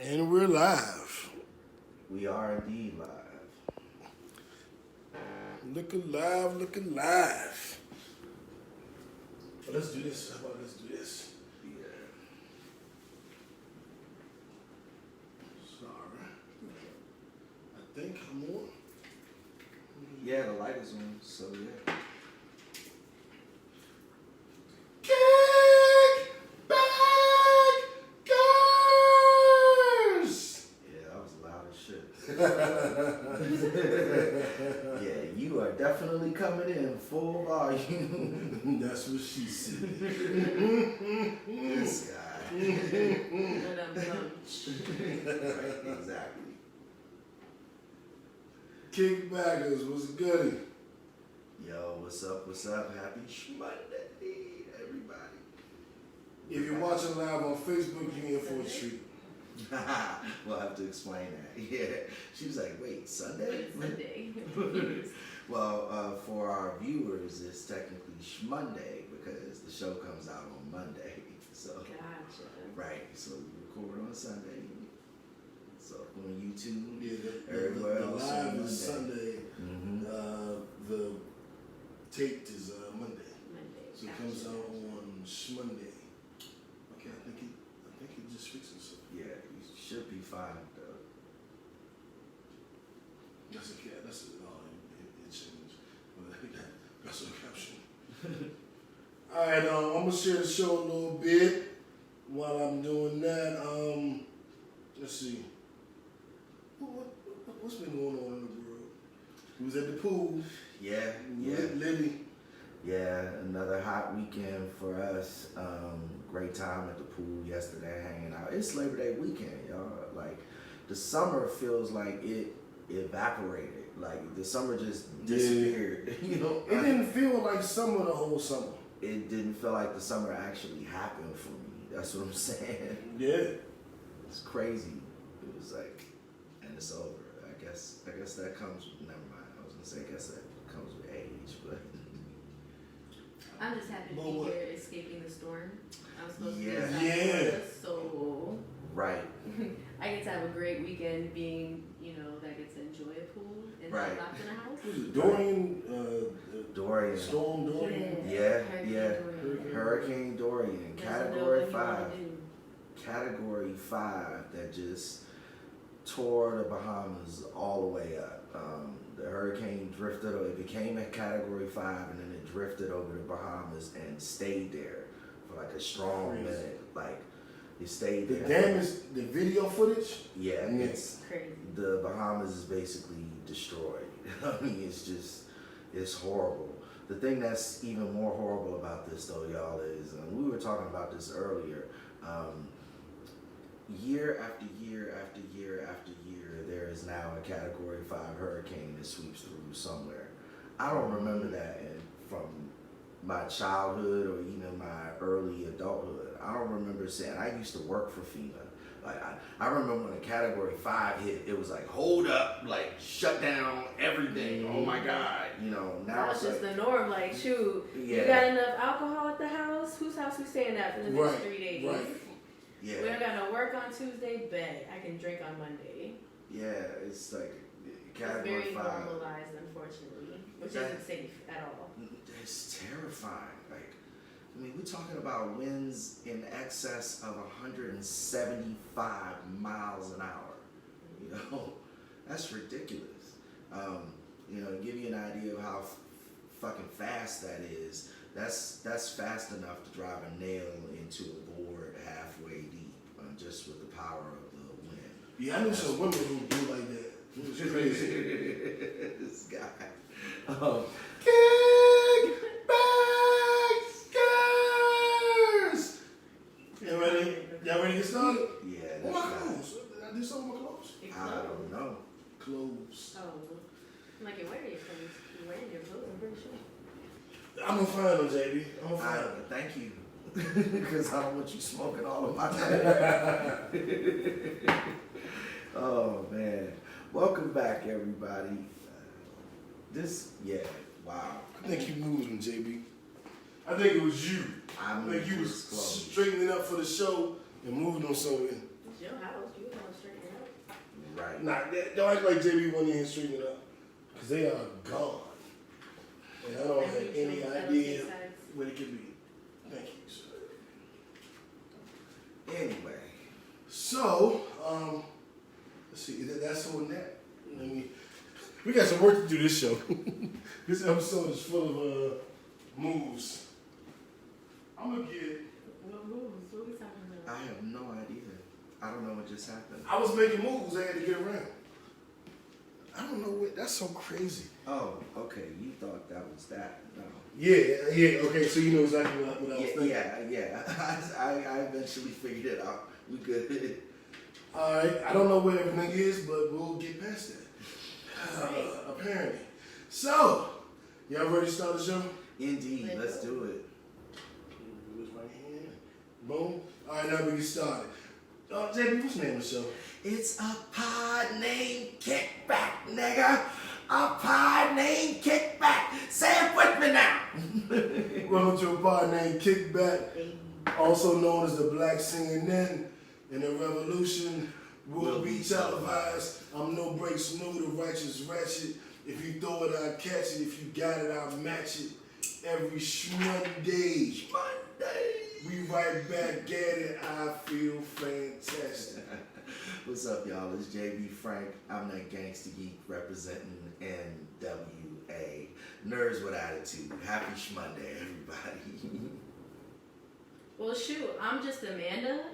And we're live. We are indeed live. Looking live, looking live. But let's do this. How about let's do this? Yeah. Sorry. I think I'm on. Yeah, the light is on, so yeah. Kick back, girls! Yeah, that was loud as shit. Yeah, you are definitely coming in full volume. That's what she said. This guy. Right, exactly. Kickbackers, what's good? Yo, what's up? What's up? Happy Monday, everybody. If you're watching live on Facebook, you're in for a treat. We'll have to explain that. Yeah. She was like, wait, Sunday? Sunday. Well, for our viewers, it's technically Shmonday because the show comes out on Monday. So, Gotcha. right. So we record on Sunday. So on YouTube, Yeah, everywhere the else live on is Sunday. Mm-hmm. The taped is Monday. Monday. So it comes out on Shmonday. Okay, I think it just fixed itself. Yeah, you should be fine though. That's okay. That's it changed. That's a caption. All right, I'm gonna share the show a little bit. While I'm doing that, let's see. What's been going on in the world? We was at the pool. Yeah. Liddy. Yeah, another hot weekend for us. Great time at the pool yesterday, hanging out. It's Labor Day weekend, y'all. Like, the summer feels like it evaporated. Like, the summer just disappeared. You know, it didn't feel like summer the whole summer. It didn't feel like the summer actually happened for me. That's what I'm saying. Yeah. It's crazy. It was like, and it's over. I guess that comes with, never mind. I was gonna say, I guess that comes with age, but. I'm just happy to be here escaping the storm. I was supposed to be Yeah. in South Florida, so Right. I get to have a great weekend being, that gets to enjoy a pool and Right. not locked in a house. Was it Dorian? Dorian. Storm Dorian? Yeah. Dorian. Hurricane Dorian, Doesn't know Category what he wanna 5. do. Category 5 that just tore the Bahamas all the way up. The hurricane drifted, it became a Category 5 and then it drifted over the Bahamas and stayed there for like a strong minute. Like, it stayed The there. damage, the video footage? Yeah, it's Crazy. the Bahamas is basically destroyed. I mean, it's horrible. The thing that's even more horrible about this, though, y'all, is, and we were talking about this earlier, year after year after year after year, there is now a Category 5 hurricane that sweeps through somewhere. I don't remember that from my childhood or even my early adulthood. I don't remember saying, I used to work for FEMA. Like, I remember when a Category 5 hit, it was like, hold up, like, shut down everything. Oh my God, now Now it's it's just like, the norm. Like, shoot, Yeah. you got enough alcohol at the house? Whose house we staying at for the next Right, 3 days? right. We don't got no work on Tuesday, bet I can drink on Monday. Yeah, it's like It's Category very 5. normalized, unfortunately, which isn't safe at all. It's terrifying. Like, I mean, we're talking about winds in excess of 175 miles an hour. That's ridiculous. To give you an idea of how fucking fast that is, that's fast enough to drive a nail into a board halfway deep, just with the power of the wind. Yeah, I knew some women who do like that. It was crazy. This guy. Kick back, girls! Y'all ready to get started? Yeah, What that's my right. clothes? Did I do something with my clothes? It I don't know. Clothes. Oh, I'm like, you're wearing your clothes. You're wearing your clothes, I'm pretty sure. I'm gonna find them, JB. I'm gonna find them. Thank you. Because I don't want you smoking all of my Oh, man. Welcome back, everybody. Wow. I think you moved them, JB. I think it was you. I Like you was close. straightening up for the show and moving them somewhere. It's your house. You have Right. Nah, don't act like JB went in here straighten it up. Because they are gone. And I don't have any idea what it could be. Thank you, sir. Anyway. So, let's see. That's on that. I mean, we got some work to do this show. This episode is full of moves. I'm going to get... What moves? What are we talking about? I have no idea. I don't know what just happened. I was making moves. I had to get around. I don't know what... That's so crazy. Oh, okay. You thought that was that. No. Yeah. Okay, so you know exactly what I was thinking. Yeah. I eventually figured it out. We good. All right. I don't know where everything is, but we'll get past that. Apparently. So, y'all ready to start the show? Indeed. Let's do it. Where's my hand? Boom. All right, now we get started. JB, what's the name of the show? It's a pod named Kickback, nigga. A pod named Kickback. Say it with me now. Welcome to a pod named Kickback, also known as the Black CNN, and the revolution will be televised. I'm no breaks, no the righteous ratchet. If you throw it, I'll catch it. If you got it, I'll match it. Every Monday, we right back at it. I feel fantastic. What's up, y'all? It's JB Frank. I'm that gangsta geek representing NWA. Nerds with attitude. Happy Monday, everybody. Well, shoot, I'm just Amanda.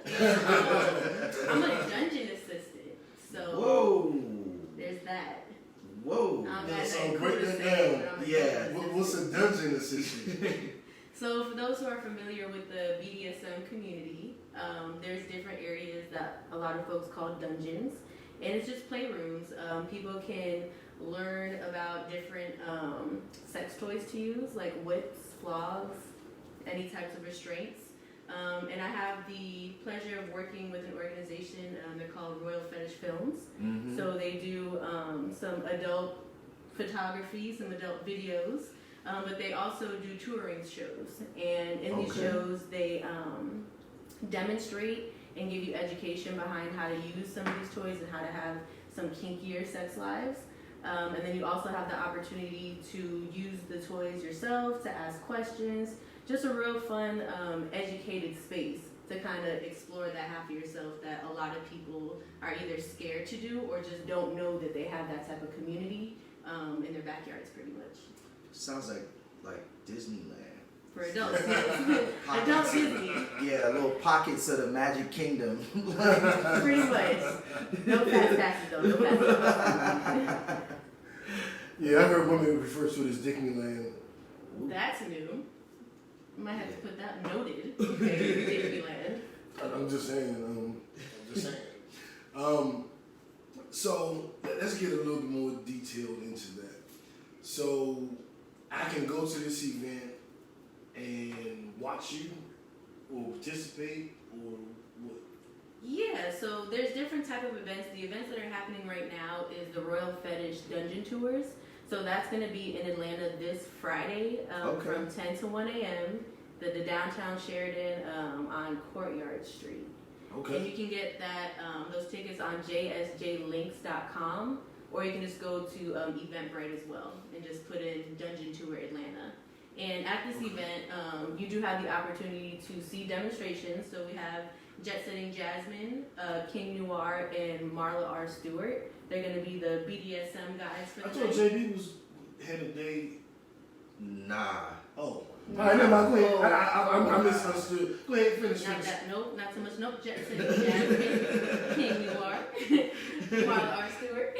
I'm a dungeon assistant. So Whoa. there's that. Whoa. I'm Yeah, not so that break cool to that say, down. but I'm a Yeah. dungeon What's a assistant. dungeon assistant? So for those who are familiar with the BDSM community, there's different areas that a lot of folks call dungeons, and it's just playrooms. People can learn about different sex toys to use, like whips, flogs, any types of restraints. And I have the pleasure of working with an organization, they're called Royal Fetish Films. Mm-hmm. So they do some adult photography, some adult videos, but they also do touring shows. And in these shows, they demonstrate and give you education behind how to use some of these toys and how to have some kinkier sex lives. And then you also have the opportunity to use the toys yourself, to ask questions. Just a real fun, educated space to kind of explore that half of yourself that a lot of people are either scared to do or just don't know that they have that type of community in their backyards, pretty much. Sounds like Disneyland. For adults, yes. Adult Disney. Yeah, little pockets of the Magic Kingdom. Pretty much. No fast passes though, no fast passes. Yeah, I heard women refer to it as Disneyland. That's new. Might have to put that noted. Okay, Disneyland. I'm just saying. So let's get a little bit more detailed into that. So I can go to this event and watch you, or participate, or what? Yeah, so there's different type of events. The events that are happening right now is the Royal Fetish Dungeon Tours. So that's going to be in Atlanta this Friday from 10 to 1 a.m. The downtown Sheridan on Courtyard Street. Okay. And you can get that those tickets on jsjlinks.com, or you can just go to Eventbrite as well and just put in Dungeon Tour Atlanta. And at this event, you do have the opportunity to see demonstrations. So we have Jet Setting Jasmine, King Noir, and Marla R. Stewart. They're going to be the BDSM guys for I the thought night. JB was head of day. Nah. Oh. All right, never mind. Go ahead. I misunderstood. Go ahead, finish. Not that, nope, not so much. Nope, Jet Setting Jasmine, King Noir, Marla R. Stewart.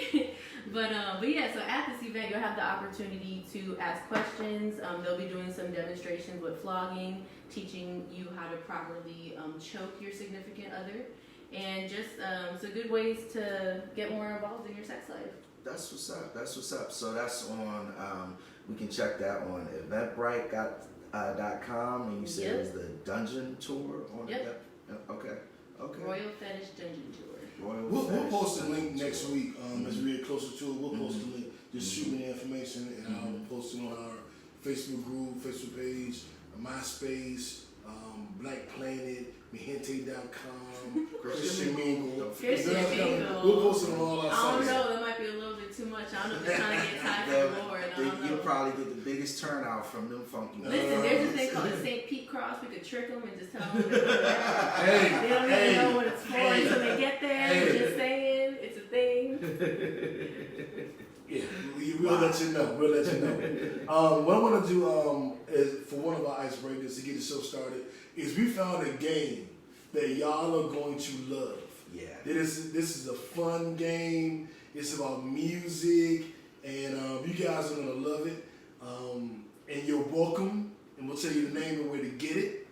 But yeah, so at this event, you'll have the opportunity to ask questions. They'll be doing some demonstrations with flogging, teaching you how to properly choke your significant other, and just some good ways to get more involved in your sex life. That's what's up. That's what's up. So that's on, we can check that on eventbrite.com, and you said it was the Dungeon Tour on Yep. Okay. Royal Fetish Dungeon Tour. We'll post a link next week as we get closer to it. We'll post a link. Just shoot me the information, and I'll post it on our Facebook group, Facebook page, MySpace, Black Planet, Mihente.com, Christian Mingle. Christian Mingle. We'll post it on all our I don't sites. know. That might be a little bit too much. I don't know if they're trying to get time for the Lord. I don't know. You'll probably get the biggest turnout from them funky. Listen, there's this thing called the St. Pete Cross. We could trick them and just tell them they don't even know what it's for until they get there. We're just saying it's a thing. Yeah, we'll let you know. We'll let you know. What I want to do is for one of our icebreakers to get the show started is we found a game that y'all are going to love. Yeah. This is a fun game. It's about music, and you guys are gonna love it. And you're welcome. And we'll tell you the name and where to get it.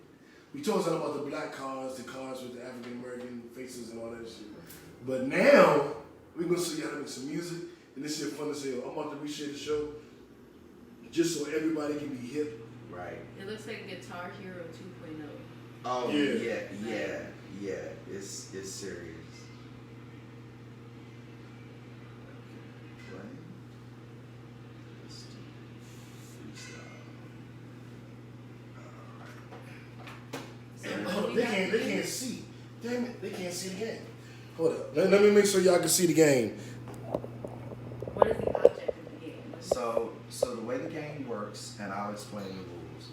We told y'all about the black cards, the cards with the African American faces and all that shit. But now we're gonna show you how to make some music. And this shit fun as hell. I'm about to reshare the show just so everybody can be hip. Right. It looks like Guitar Hero 2.0. Oh Yeah. yeah. It's serious. Play. Let's do freestyle. They can't see. Damn it, they can't see the game. Hold up. Let me make sure y'all can see the game. What is the object of the game? So the way the game works, and I'll explain the rules.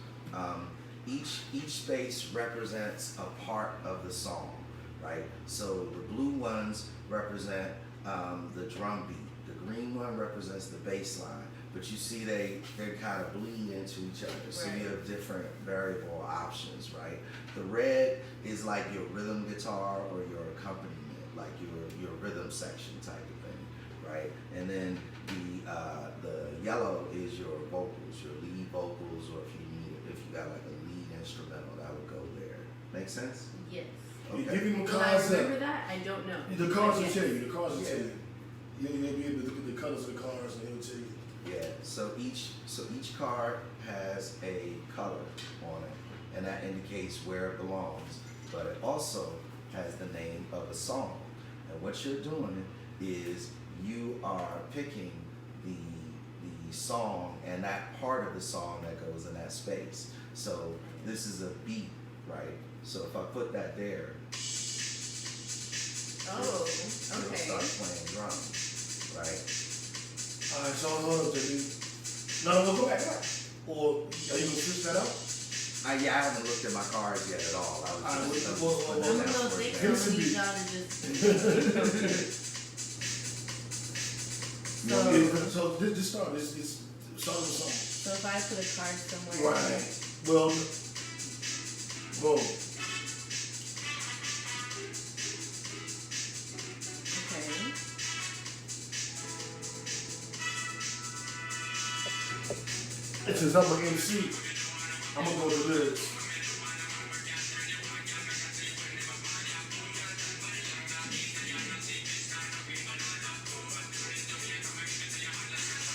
Each space represents a part of the song, right? So the blue ones represent the drum beat. The green one represents the bass line. But you see they kind of bleed into each other. So you have different variable options, right? The red is like your rhythm guitar or your accompaniment, like your rhythm section type of thing, right? And then the yellow is your vocals, your lead vocals, or if you got like a lead instrumental, that would go there. Make sense? Yes. You Okay. give them Will I cards. remember that? I don't know. The cards will Yes. tell you. The cards will tell you. You'll be able to look at the colors of the cards and it'll tell you. Yeah. So each card has a color on it, and that indicates where it belongs. But it also has the name of a song. And what you're doing is you are picking the song and that part of the song that goes in that space. So this is a beat, right? So if I put that there, Oh, it'll okay. start playing drums, right? Alright, so hold up, JD. No, go back. Or are you gonna switch that out? I haven't looked at my cards yet at all. I was just I'm putting a that little down for thick, you. so I need y'all to just. So just start. This start with a song. So if I put a card somewhere. Right. Well, boom. Okay. And since I'm an MC, I'm gonna go to lyrics.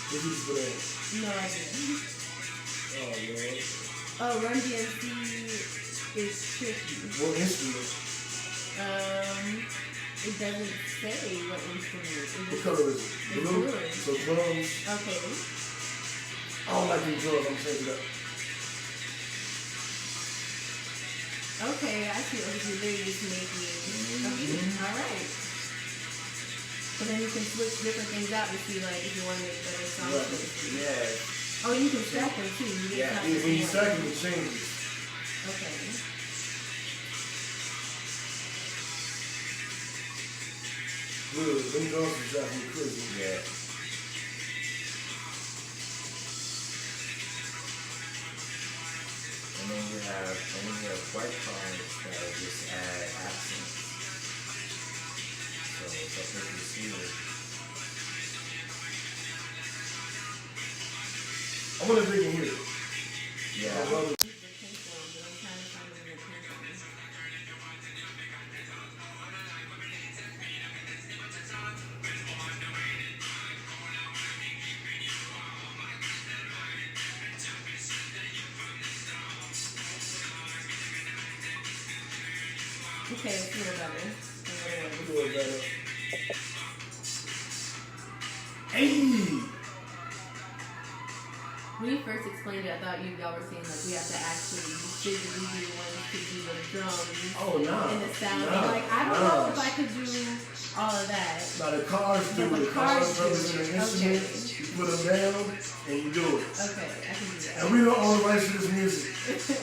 What you for that? No idea. Oh Lord. Oh, Run DMC is tricky. What instrument? It doesn't say what instrument. It What just color is it? It's Blue? blue. So drums. Okay. I don't like these drums, I'm changing it up. Okay, I see what you're literally just making. Okay, alright. So then you can switch different things out to see like if you want to make better sound. Right. Yeah. Oh, you can stack them too. You get Yeah, top When you one. stack it, it changes. Okay. Good. Them drums are driving me crazy. Yeah. And then you have white cards that just add accents. So it's up to see it. I wonder if they can hear it. Yeah. My brother- The pink one, but I'm trying to find them in the pink one. Okay, it's a little better. I'm doing better. Hey! When you first explained it, I thought y'all were saying like we have to actually physically be the ones to do the drums Oh, no. and the sound. No. Like I don't know if I could do all of that. Now the cars do The it. cars Cars do represent it. an instrument. You put them down and you do it. Okay, I can do that. And we don't own the rights to this music.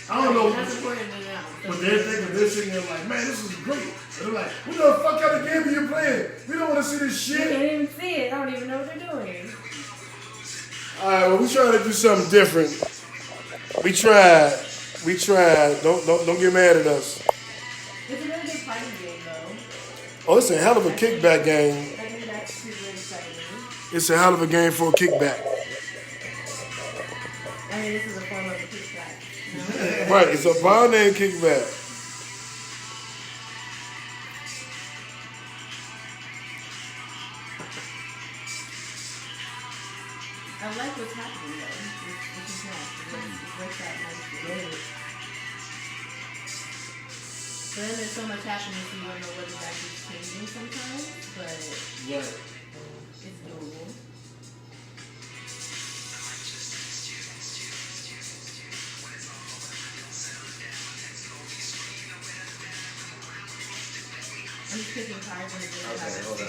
I don't know. That's important to know. But they're thinking they're sitting there like, man, this is great. And they're like, what the fuck kind of game are you playing? We don't want to see this You shit. can't even see it. I don't even know what they're doing. Alright, well we trying to do something different. We tried. Don't get mad at us. It's a really good party game, though. Oh, it's a hell of a kickback game. I think that's really exciting. It's a hell of a game for a kickback. I mean, this is a form of a kickback. Right, it's a bond and kickback. I like what's happening, though. This is nice. It works out nicely. But then there's so much happening, so you don't know what is actually changing sometimes. But Right. it's doable. I'm just picking cards and doing Okay, hold on.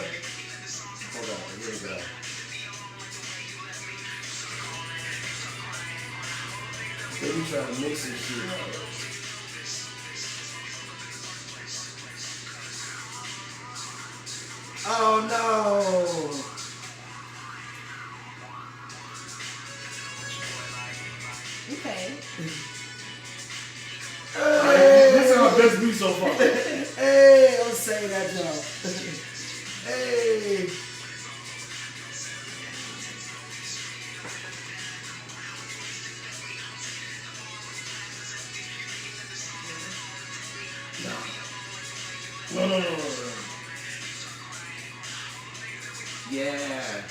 Hold on, here we go. They be trying to mix this shit. Oh no! Okay. This is our best beat so far. Hey, I'm saying that, y'all. Hey. No. Yeah.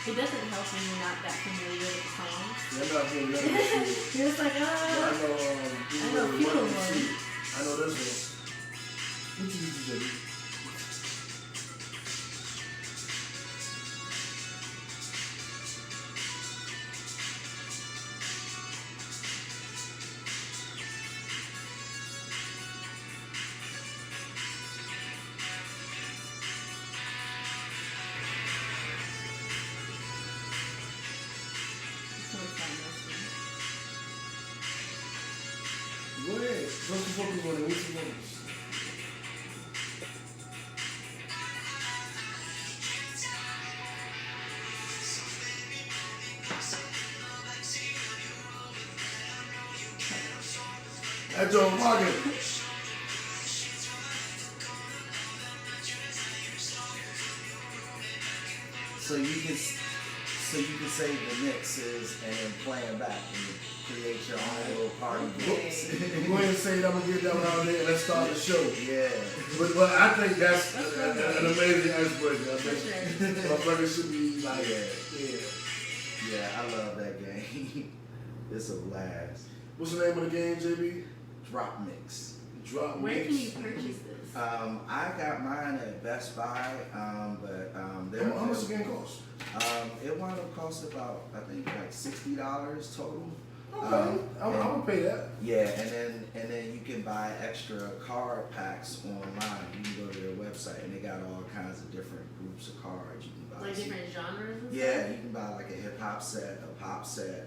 It doesn't help when you're not that familiar with the songs. They're not doing none of this shit. You're just like, I know, I know a few of them. I know this one. What you used to do? Go ahead. Don't you focus on it. Which one? That's Joe Morgan. So you can save the mixes and then play them back and create your own little party mix. Go ahead and say it. I'm gonna get that one out there. Let's start the show. Yeah. But I think that's an amazing icebreaker. I think sure. motherfuckers should be like, Yeah. yeah. Yeah, I love that game. It's a blast. What's the name of the game, JB? Drop mix. Drop Where Mix. can you purchase this? I got mine at Best Buy, but they're How much the game cost? it wound up costing about I think like $60 total. Okay, I'm gonna pay that. Yeah, and then you can buy extra card packs online. You can go to their website and they got all kinds of different groups of cards you can buy. Like different genres and Yeah, stuff? you can buy like a hip hop set, a pop set,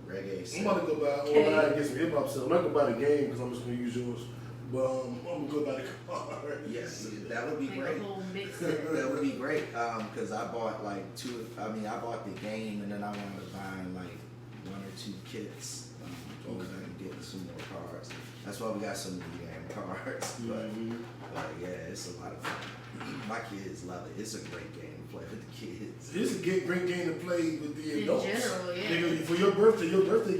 reggae set. I'm about to go buy online and get some hip hop stuff. I'm not gonna buy the game because I'm just gonna use yours. But I'm gonna go buy the card. Yes, that would be Like great. a whole mix. That would be great. Because I bought like I bought the game and then I wanted to buy like 1 or 2 kits. Over there and getting some more cards. That's why we got some new game cards. But yeah, it's a lot of fun. My kids love it. It's a great game to play with the kids. It's a great game to play with the In adults. general, yeah. Nigga, for your birthday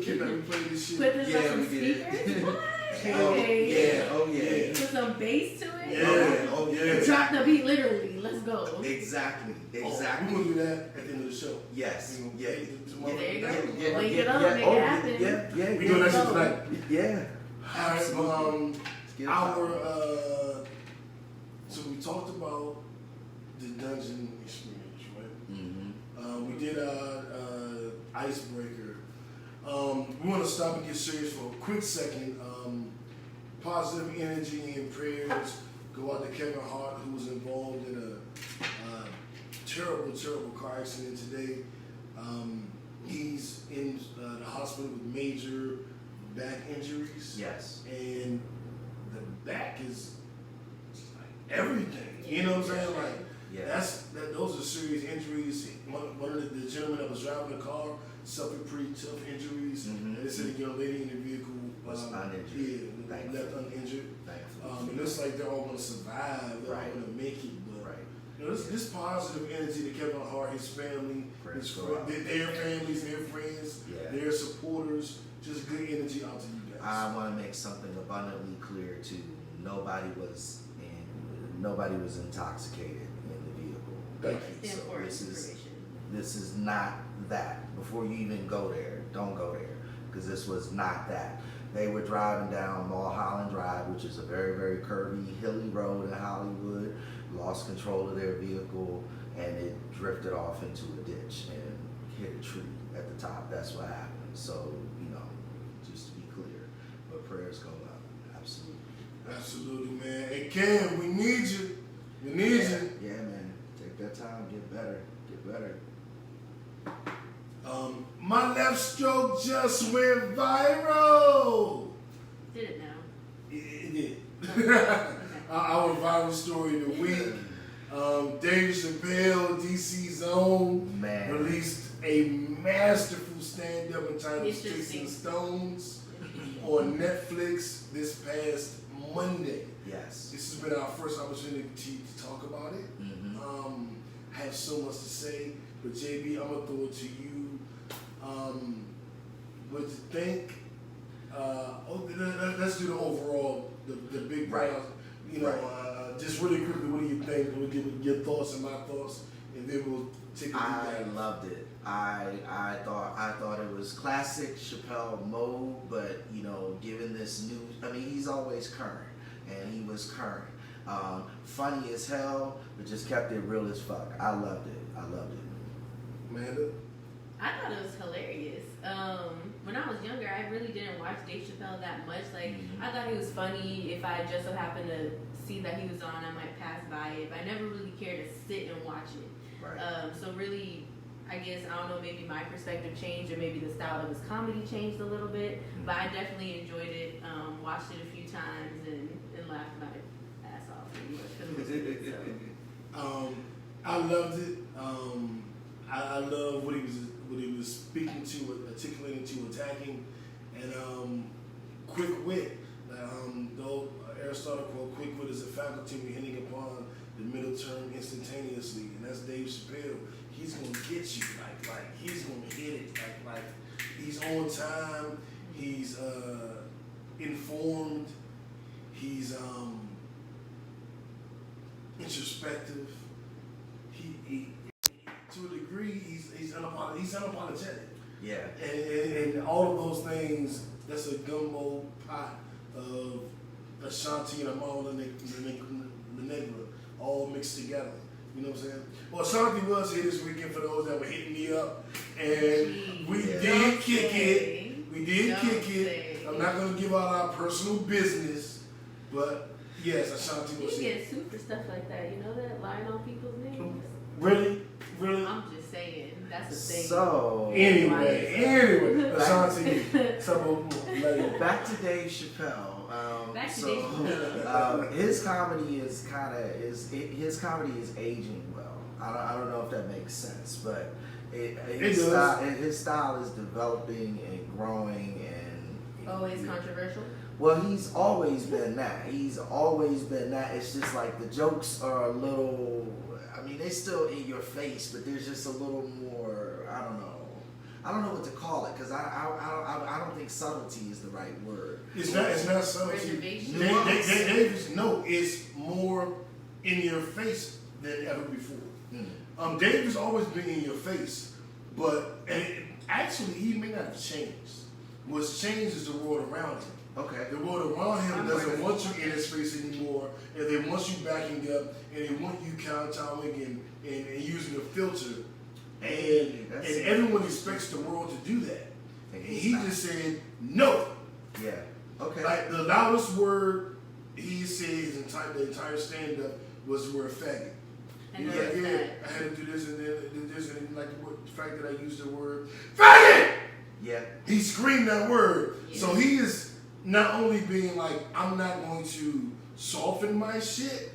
kid, we play this shit. Put this Yeah, on some we did. speakers? What? Okay. Oh yeah. Put some bass to it. Yeah. Oh yeah. Drop the beat literally. Let's go. Exactly. We're gonna do that at the end of the show. Yes. Yeah. There you go. Yeah. Link it up, make it happen. Yeah. We doing that shit tonight. Yeah. Alright, Get so we talked about the dungeon experience, right? Mm-hmm. We did icebreaker. We want to stop and get serious for a quick second. Positive energy and prayers go out to Kevin Hart, who was involved in a terrible car accident today. He's in the hospital with major back injuries. Yes. And the back is like everything. You know what I'm saying? Like those are serious injuries. One of the gentlemen that was driving the car suffered pretty tough injuries. Mm-hmm. And they said the young lady in the vehicle was uninjured. Yeah, left uninjured. It looks like they're all going to survive. They're all going to make it. But you know, this positive energy to Kevin Hart, his family, their families, their friends, their supporters, just good energy out to you guys. I want to make something abundantly clear too. Nobody was intoxicated in the vehicle. Thank you. So this is not that. Before you even go there, don't go there, because this was not that. They were driving down Mulholland Drive, which is a very, very curvy, hilly road in Hollywood, lost control of their vehicle, and it drifted off into a ditch and hit a tree at the top. That's what happened. So, just to be clear. But prayers go up. Absolutely. Absolutely, man. Hey, Cam, we need you. We need you. Yeah, man. Take that time. Get better. Get better. My left stroke just went viral. Did it now? It did. Okay. Our viral story of the week. Dave Chappelle, DC Zone, released a masterful stand-up entitled Sticks and Stones on Netflix this past Monday. Yes. This has been our first opportunity to talk about it. Mm-hmm. I have so much to say, but JB, I'm gonna throw it to you. What you think? Let's do the overall, the big round. Just really quickly, what do you think? We'll give your thoughts and my thoughts, and then we'll take a I deep dive. loved it. I thought it was classic Chappelle mode, but given this new, he's always current, and he was current. Funny as hell, but just kept it real as fuck. I loved it. Amanda? I thought it was hilarious. When I was younger, I really didn't watch Dave Chappelle that much. I thought he was funny. If I just so happened to see that he was on, I might pass by it. But I never really cared to sit and watch it. Right. So really, I guess, I don't know, maybe my perspective changed, or maybe the style of his comedy changed a little bit. But I definitely enjoyed it. Watched it a few times and laughed my ass off pretty much because it was good. So. I loved it. I love what he was speaking to, articulating to, attacking, and quick wit. Though Aristotle quote, "Quick wit is a faculty we hitting upon the middle term instantaneously," and that's Dave Chappelle. He's gonna get you, like he's gonna hit it, like he's on time. He's informed. He's introspective. He to a degree, he's unapologetic. Yeah. And all of those things, that's a gumbo pot of Ashanti and Amal the Negra all mixed together. You know what I'm saying? Well, Ashanti was here this weekend for those that were hitting me up, and we did kick it. We did kick it. I'm not going to give out our personal business, but yes, Ashanti was here. You get sued for stuff like that. You know that? Lying on people's names. Really? I'm just saying. That's the thing. So anyway, Ashanti, back to Dave Chappelle. His comedy is aging well. I don't know if that makes sense, but his style is developing and growing and always controversial. Well, he's always been that. It's just like the jokes are a little. They're still in your face, but there's just a little more. I don't know. I don't know what to call it because I don't think subtlety is the right word. It's not subtlety. Reservation. Dave's no, it's more in your face than ever before. Dave has always been in your face, but actually he may not have changed. What's changed is the world around him. Okay. The world around him doesn't want you in his face anymore, and they want you backing up, and they want you kowtowing and using a filter. And everyone expects the world to do that. And he just said, no. Yeah. Okay. Like the loudest word he said the entire stand-up was the word faggot. He was like, yeah, I had to do this and then this, and like the fact that I used the word faggot! Yeah. He screamed that word. Yeah. So he is not only being like, I'm not going to soften my shit,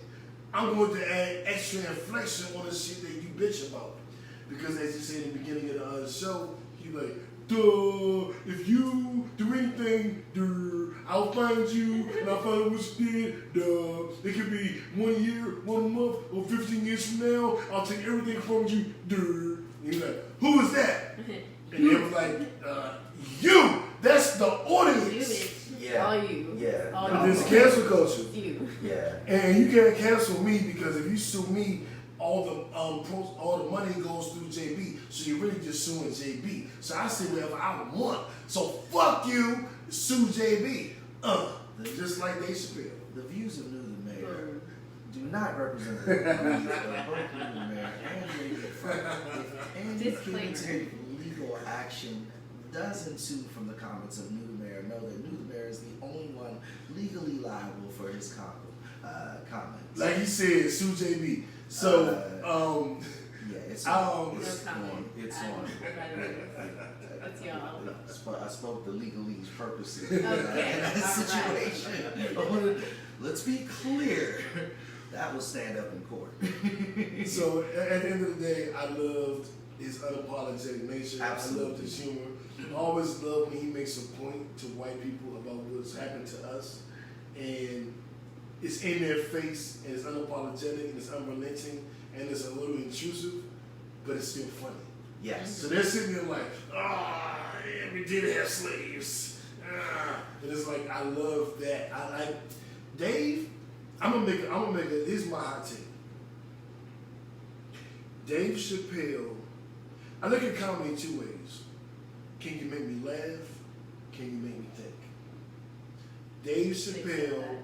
I'm going to add extra inflection on the shit that you bitch about. Because as you said in the beginning of the show, he like, duh, if you do anything, duh, I'll find you and I'll find out what you did, duh. It could be 1 year, 1 month, or 15 years from now, I'll take everything from you, duh. And he's like, who is that? And they was like, you! That's the audience! Yeah. All you. Yeah. All No. you. It's cancel culture. You. Yeah. And you can't cancel me because if you sue me, all the money goes through JB. So you're really just suing JB. So I say whatever I want. So fuck you, sue JB. Just like Dave Chappelle. The views of New the Mayor do not represent the views of both New the Mayor and Ray Frank. If any punitive legal action does ensue from the comments of New the Mayor, know that New the Mayor is the only one legally liable for his comments. Like he said, sue JB. So, yeah, it's on. No It's comment. on. It's on. That's y'all. I spoke the legalese purposes Okay, in that all right. situation. Let's be clear. That will stand up in court. so at the end of the day, I loved his unapologetic nature. Absolutely. I loved his humor. I always love when he makes a point to white people about what's happened to us. And it's in their face, and it's unapologetic, and it's unrelenting, and it's a little intrusive, but it's still funny. Yes. So they're sitting there like, yeah, we did have slaves. And it's like, I love that. I like Dave. I'm gonna make it. Here's my hot take. Dave Chappelle. I look at comedy in two ways. Can you make me laugh? Can you make me think? Dave Chappelle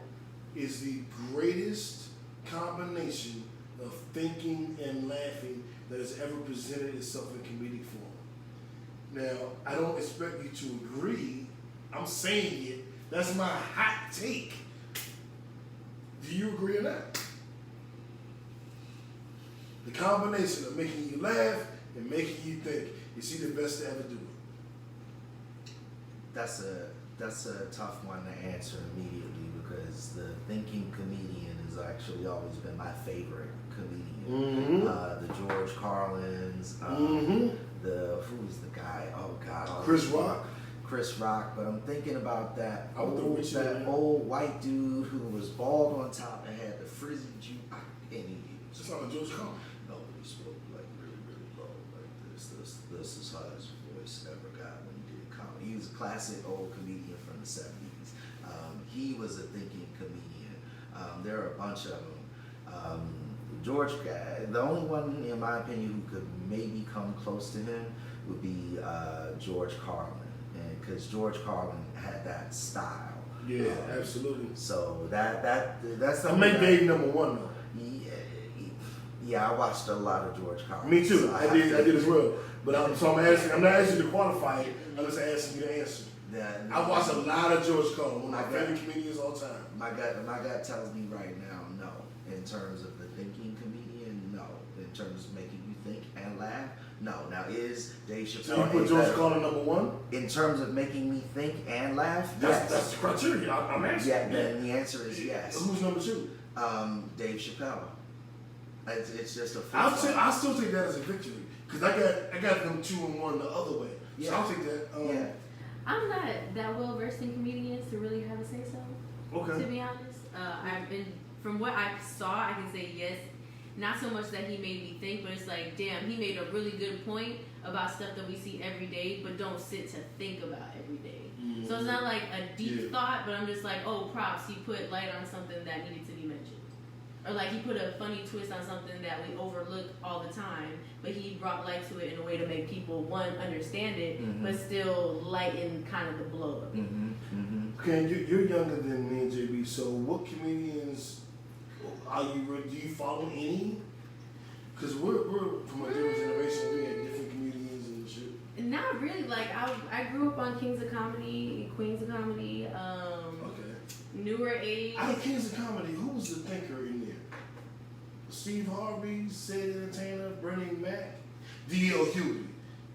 is the greatest combination of thinking and laughing that has ever presented itself in comedic form. Now, I don't expect you to agree. I'm saying it. That's my hot take. Do you agree or not? The combination of making you laugh and making you think. Is he the best to ever do it? That's a tough one to answer immediately because the thinking comedian has actually always been my favorite comedian. The George Carlins, who's the guy? Oh God, Chris Rock. Chris Rock, but I'm thinking about that That old white dude who was bald on top and had the frizzy juice. It's not a George Carlin. Nobody spoke like really, really low like this. This is how his voice ever got when he did comedy. He was a classic old comedian from the 70s. He was a thinking comedian. There are a bunch of them. George, the only one in my opinion who could maybe come close to him would be George Carlin, because George Carlin had that style. Yeah, absolutely. So that's the I make Dave number one though. Yeah, I watched a lot of George Carlin. Me too. So I did as well. But I'm not asking you to qualify it. I'm just asking you to answer. I watch a lot of George Carlin. One of my favorite comedians all time. My gut tells me right now, no. In terms of the thinking comedian, no. In terms of making you think and laugh, no. Now is Dave Chappelle? So you put George Carlin number one? In terms of making me think and laugh, yes. That's the criteria. I'm asking. Yeah, then the answer is yes. Who's number two? Dave Chappelle. It's just a. I still take that as a victory because I got them 2 and 1 the other way. So I'll take that. Yeah. I'm not that well versed in comedians to really have a say so. Okay. To be honest, I've been from what I saw, I can say yes. Not so much that he made me think, but it's like, damn, he made a really good point. about stuff that we see every day, but don't sit to think about every day. Mm-hmm. So it's not like a deep Yeah. thought, but I'm just like, oh, props, he put light on something that needed to be mentioned. Or like he put a funny twist on something that we overlook all the time, but he brought light to it in a way to make people, one, understand it, but still lighten kind of the blow of it. Okay, you're younger than me and JB, so what comedians are you, do you follow any? Because we're from a different generation, we had different comedians and shit. Not really. Like I grew up on Kings of Comedy and Queens of Comedy. Okay. Newer age. Out of Kings of Comedy, who was the thinker in there? Steve Harvey, Sid Entertainer, Bernie Mac, D.L. Hughley.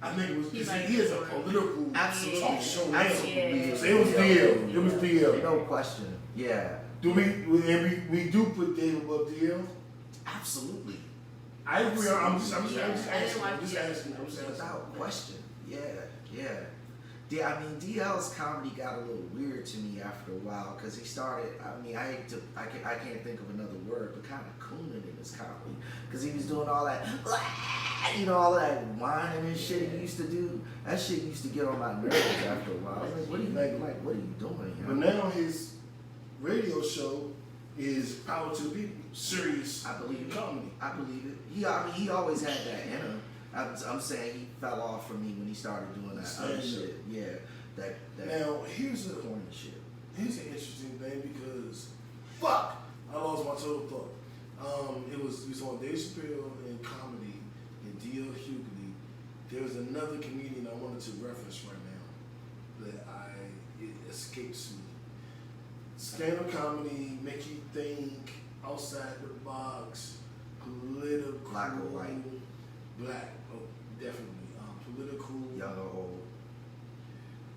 I think it was, He because might he is a be political Absolutely. talk show now. Absolutely. So it was DL. It was DL. No question. Yeah. Do we do put Dave above DL? Absolutely. I agree. I'm just I didn't asking. watch I'm just DL. asking. Without question. Yeah. I mean, DL's comedy got a little weird to me after a while because he started. I mean, I can't think of another word, but kind of cooning in his comedy because he was doing all that, all that whining and shit he used to do. That shit used to get on my nerves after a while. I was like, what are you doing? But now his radio show is Power to the People, serious. I believe it. Comedy. I believe it. He always had that in him. I'm saying he fell off for me when he started doing that other shit. Yeah, that Now here's a corny shit. Here's an interesting thing because fuck, I lost my total thought. It was on Dave Chappelle and comedy and D.L. Hughley. There's another comedian I wanted to reference right now that it escapes me. Stand-up comedy, make you think outside the box, political. Black or white? Black, oh, definitely. Political. Young or old?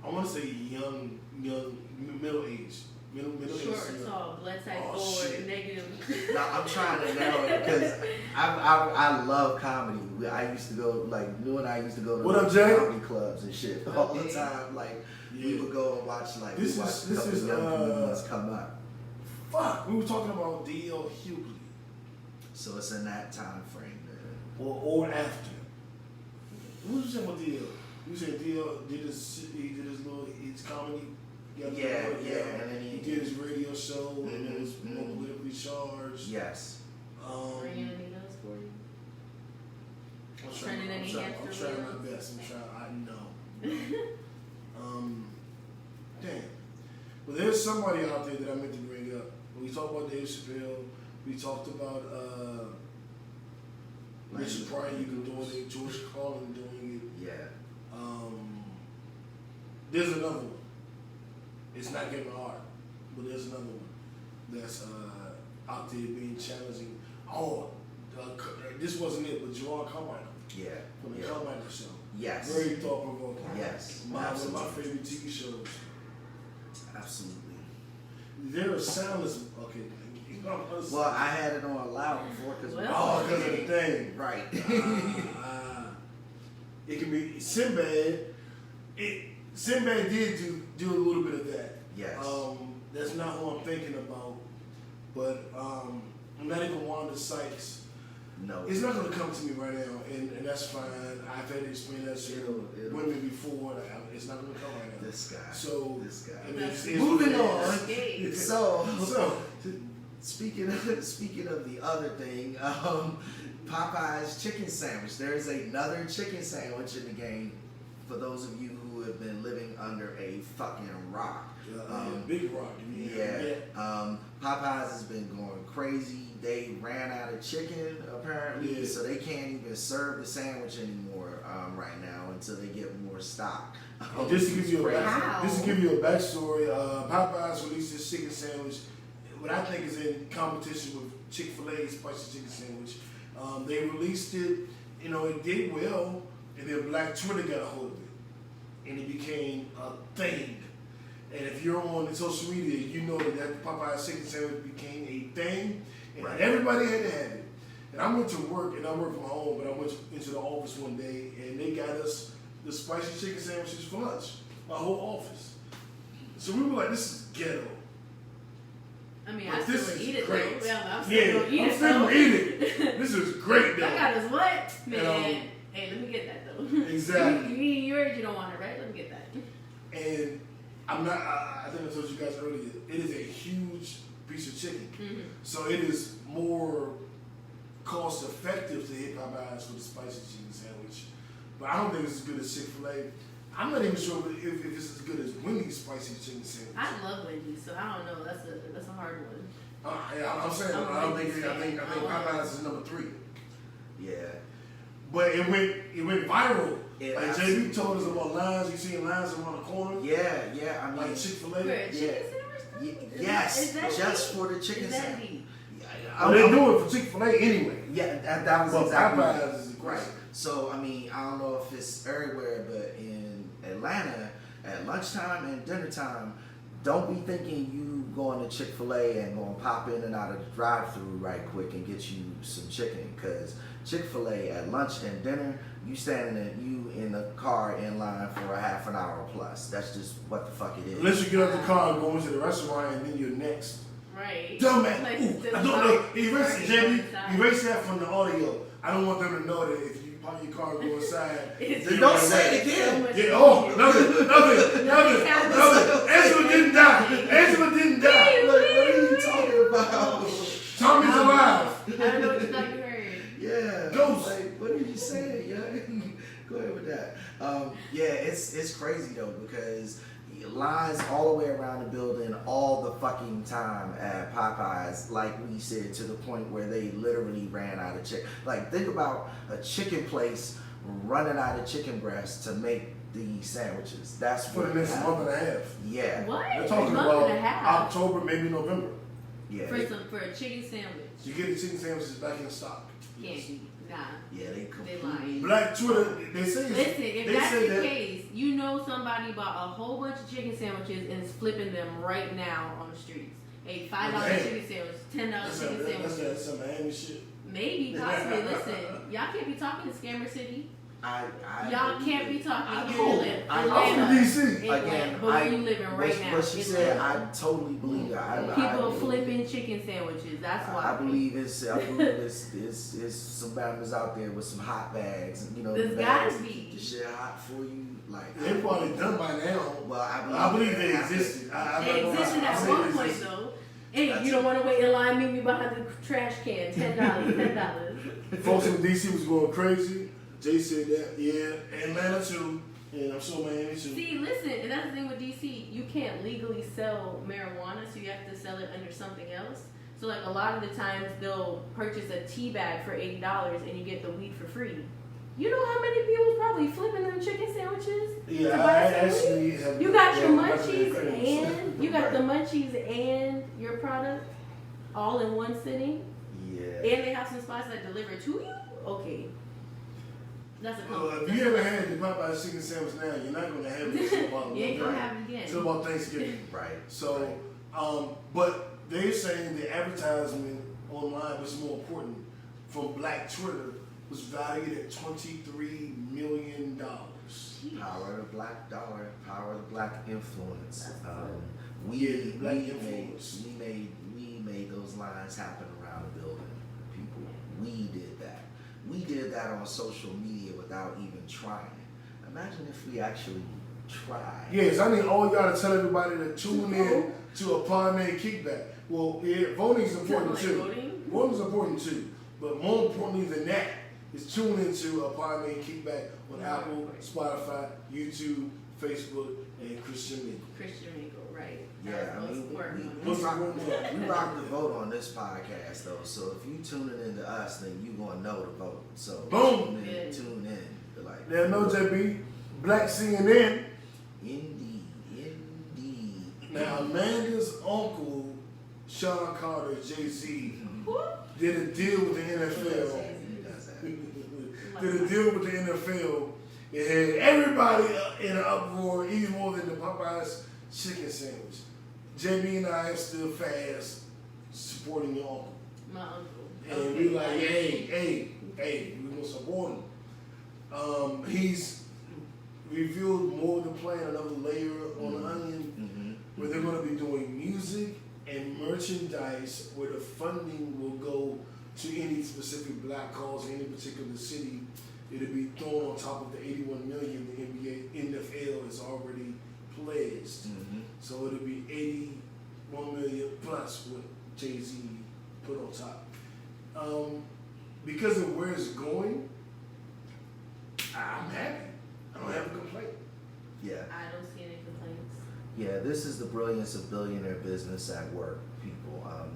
I want to say young, middle age. Middle Short age. or tall, blood type Oh, or shit. negative. No, I'm trying to narrow it because I love comedy. I used to go you and I used to go to What up, Jay? comedy clubs and shit all the time. We would go and watch This a couple is, young comedians come up. Fuck, we were talking about D.L. Hughley. So it's in that time frame, man. Or after. What was you saying about D.L.? You said D.L. did his comedy. Yeah, and then he did his radio show, and it was more Mhm. politically charged. Yes. Are you any those for you? I'm Turning any trying hamster my wheels? best. I know. Damn. Well, there's somebody out there that I meant to bring up. When we talked about Dave Chappelle, we talked about Richard Pryor doing it, George Carlin doing it. Yeah. There's another one. It's not Kevin Hart, but there's another one that's out there being challenging. This wasn't it, but Gerard Carmichael Yeah. from the Yeah. Carmichael Show. Yes. Very thought provoking. Yes. One of my Absolutely. favorite TV shows. Absolutely. There are soundless. Okay. Well, I had it on loud before because Because of the thing. Right. It can be Sinbad. Sinbad did do a little bit of that. Yes. That's not who I'm thinking about. But I'm not even Wanda Sykes. No. It's not going to come to me right now, and that's fine. I've had to explain that shit to women before. It's not going to come right now. This guy. So This guy. I mean, it's Moving what on. it is. So speaking of the other thing, Popeyes chicken sandwich. There's another chicken sandwich in the game for those of you who have been living under a fucking rock. Big rock. Popeyes has been going crazy. They ran out of chicken apparently, so they can't even serve the sandwich anymore right now until they get more stock. Just to give you a Wow. backstory, Popeyes released this chicken sandwich, what I think is in competition with Chick-fil-A's spicy chicken sandwich. They released it, it did well, and then Black Twitter got a hold of it, and it became a thing. And if you're on social media, you know that Popeyes chicken sandwich became a thing, and everybody had to have it. And I went to work, and I work from home, but I went into the office one day, and they got us the spicy chicken sandwiches for lunch, my whole office. So we were like, this is ghetto. I mean, But I this still would is eat it great. though. Yeah, I'm still gonna eat it. I'm still gonna eat it. This is great though. I got us what? Man, And, hey, let me get that though. Exactly. You heard you don't want it, right? Let me get that. And I'm not. I think I told you guys earlier. It is a huge piece of chicken, so it is more cost effective to hit Popeyes for the spicy chicken sandwich. But I don't think it's as good as Chick-fil-A. I'm not even sure if it's as good as Wendy's spicy chicken sandwich. I love Wendy's, so I don't know. That's a hard one. Yeah, I'm saying I think Popeyes is number 3. Yeah. But it went viral. It like JB told us about lines. You seen lines around the corner? Yeah. I mean, like Chick-fil-A. For a chicken sandwich? Yes, deep? just for the chicken Is that sandwich. deep? Well, they do it for Chick-fil-A anyway. Yeah, that was But exactly Popeyes is the right. question. So I mean, I don't know if it's everywhere, but in Atlanta, at lunchtime and dinner time, don't be thinking you going to Chick-fil-A and going to pop in and out of the drive-thru right quick and get you some chicken, because Chick-fil-A at lunch and dinner, you in the car in line for a half an hour plus. That's just what the fuck it is. Unless you get out the car and go into the restaurant and then you're next. Right. Dumbass. Like, I don't know. Erase that from the audio. I don't want them to know that if you park your car and go inside. Don't say it again. Yeah, nothing. Angela didn't die. What are you talking about? Tommy's alive. I don't know what you thought you heard. Yeah. Ghost. Like, what are you saying? Yeah. Go ahead with that. Yeah, it's crazy though, because lines all the way around the building all the fucking time at Popeyes, like we said, to the point where they literally ran out of chicken. Like, think about a chicken place running out of chicken breasts to make the sandwiches. That's For what the next month and a half. Yeah. What? They're talking A month about and a half? October, maybe November. Yeah. For a chicken sandwich. You get the chicken sandwiches back in stock. Can't be. Nah. Yeah, they They completely. lying. Black Twitter, they say Listen, if they that's say the that, case, you know somebody bought a whole bunch of chicken sandwiches and is flipping them right now on the streets. A $5 Damn. chicken sandwich, $10 chicken sandwich. That's some Miami shit. Maybe, possibly. Listen, y'all can't be talking to Scammer City. Y'all believe can't be it. talking Cool. here in I'm Atlanta. from DC. Again, But where you living right now? What she it's said, Atlanta. I totally believe it. People flipping chicken sandwiches. That's why. I believe it's some bammers out there with some hot bags, and There's the bags gotta that be. keep the shit hot for you. Like, They're probably done by now. well, I believe they existed. They existed at one point though. Hey, you don't want to wait in line, meet me behind the trash can. $10. Folks in DC was going crazy. Jay said that, yeah. Atlanta too, and I'm sure Miami too. See, listen, and that's the thing with DC. You can't legally sell marijuana, so you have to sell it under something else. So, like, a lot of the times they'll purchase a tea bag for $80 and you get the weed for free. You know how many people probably flipping them chicken sandwiches? Yeah, to buy I some actually weed? have. You got your yeah, munchies and you got the munchies and your product all in one sitting, yeah. and they have some spots that deliver to you. Okay, that's a Well, if you ever had the Popeyes chicken sandwich now, you're not going to have it until about you ain't gonna November. have it again. Until about Thanksgiving. Right. So, but they're saying the advertisement online was more important from Black Twitter was valued at $23 million. Power of the black dollar, power of the black influence. Yeah, black influence. We made those lines happen around the building. People, we did that. We did that on social media without even trying. Imagine if we actually tried. Yes, I need all y'all to tell everybody to tune in to a Pioneer Kickback. Well, yeah, voting is important too. Voting is important too. But more importantly than that is tune into a Pioneer Kickback on Apple, Spotify, YouTube, Facebook, and Christian Legal. Christian Rico, right? Yeah, I mean, we we rock the vote on this podcast though. So if you tuning into us, then you gonna know the vote. So Boom. tune in. Like, There no JB, Black CNN. Indeed. Now Amanda's uncle, Sean Carter, Jay-Z, did a deal with the NFL. Did a deal with the NFL. It had everybody in an uproar, even more than the Popeyes chicken sandwich. JB and I are still fast supporting your uncle. My uncle. And we like, hey, we're gonna support him. He's revealed more to plan another layer on the onion, where they're gonna be doing music and merchandise where the funding will go to any specific black cause in any particular city it'll be thrown on top of the 81 million the NFL has already pledged. Mm-hmm. So it'll be 81 million plus what Jay-Z put on top. Because of where it's going, I'm happy. I don't have a complaint. Yeah. I don't see any complaints. Yeah, this is the brilliance of billionaire business at work, people.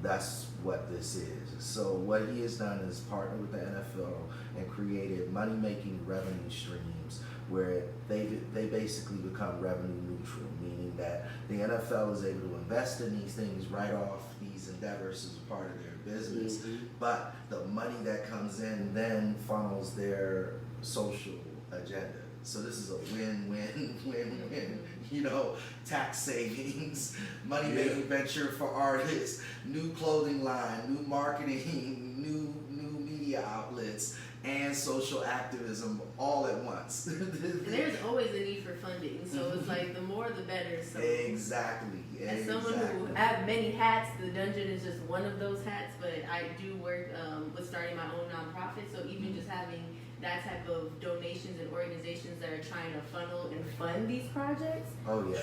That's what this is. So what he has done is partnered with the NFL and created money-making revenue streams where they basically become revenue neutral, meaning that the NFL is able to invest in these things, write off these endeavors as a part of their business, but the money that comes in then funnels their social agenda. So this is a win-win-win-win, you know, tax savings, money-making venture for artists, new clothing line, new marketing, new media outlets, and social activism all at once. And there's always a need for funding, so it's like the more the better. So Exactly. as someone who have many hats, the dungeon is just one of those hats, but I do work with starting my own nonprofit, so even just having that type of donations and organizations that are trying to funnel and fund these projects,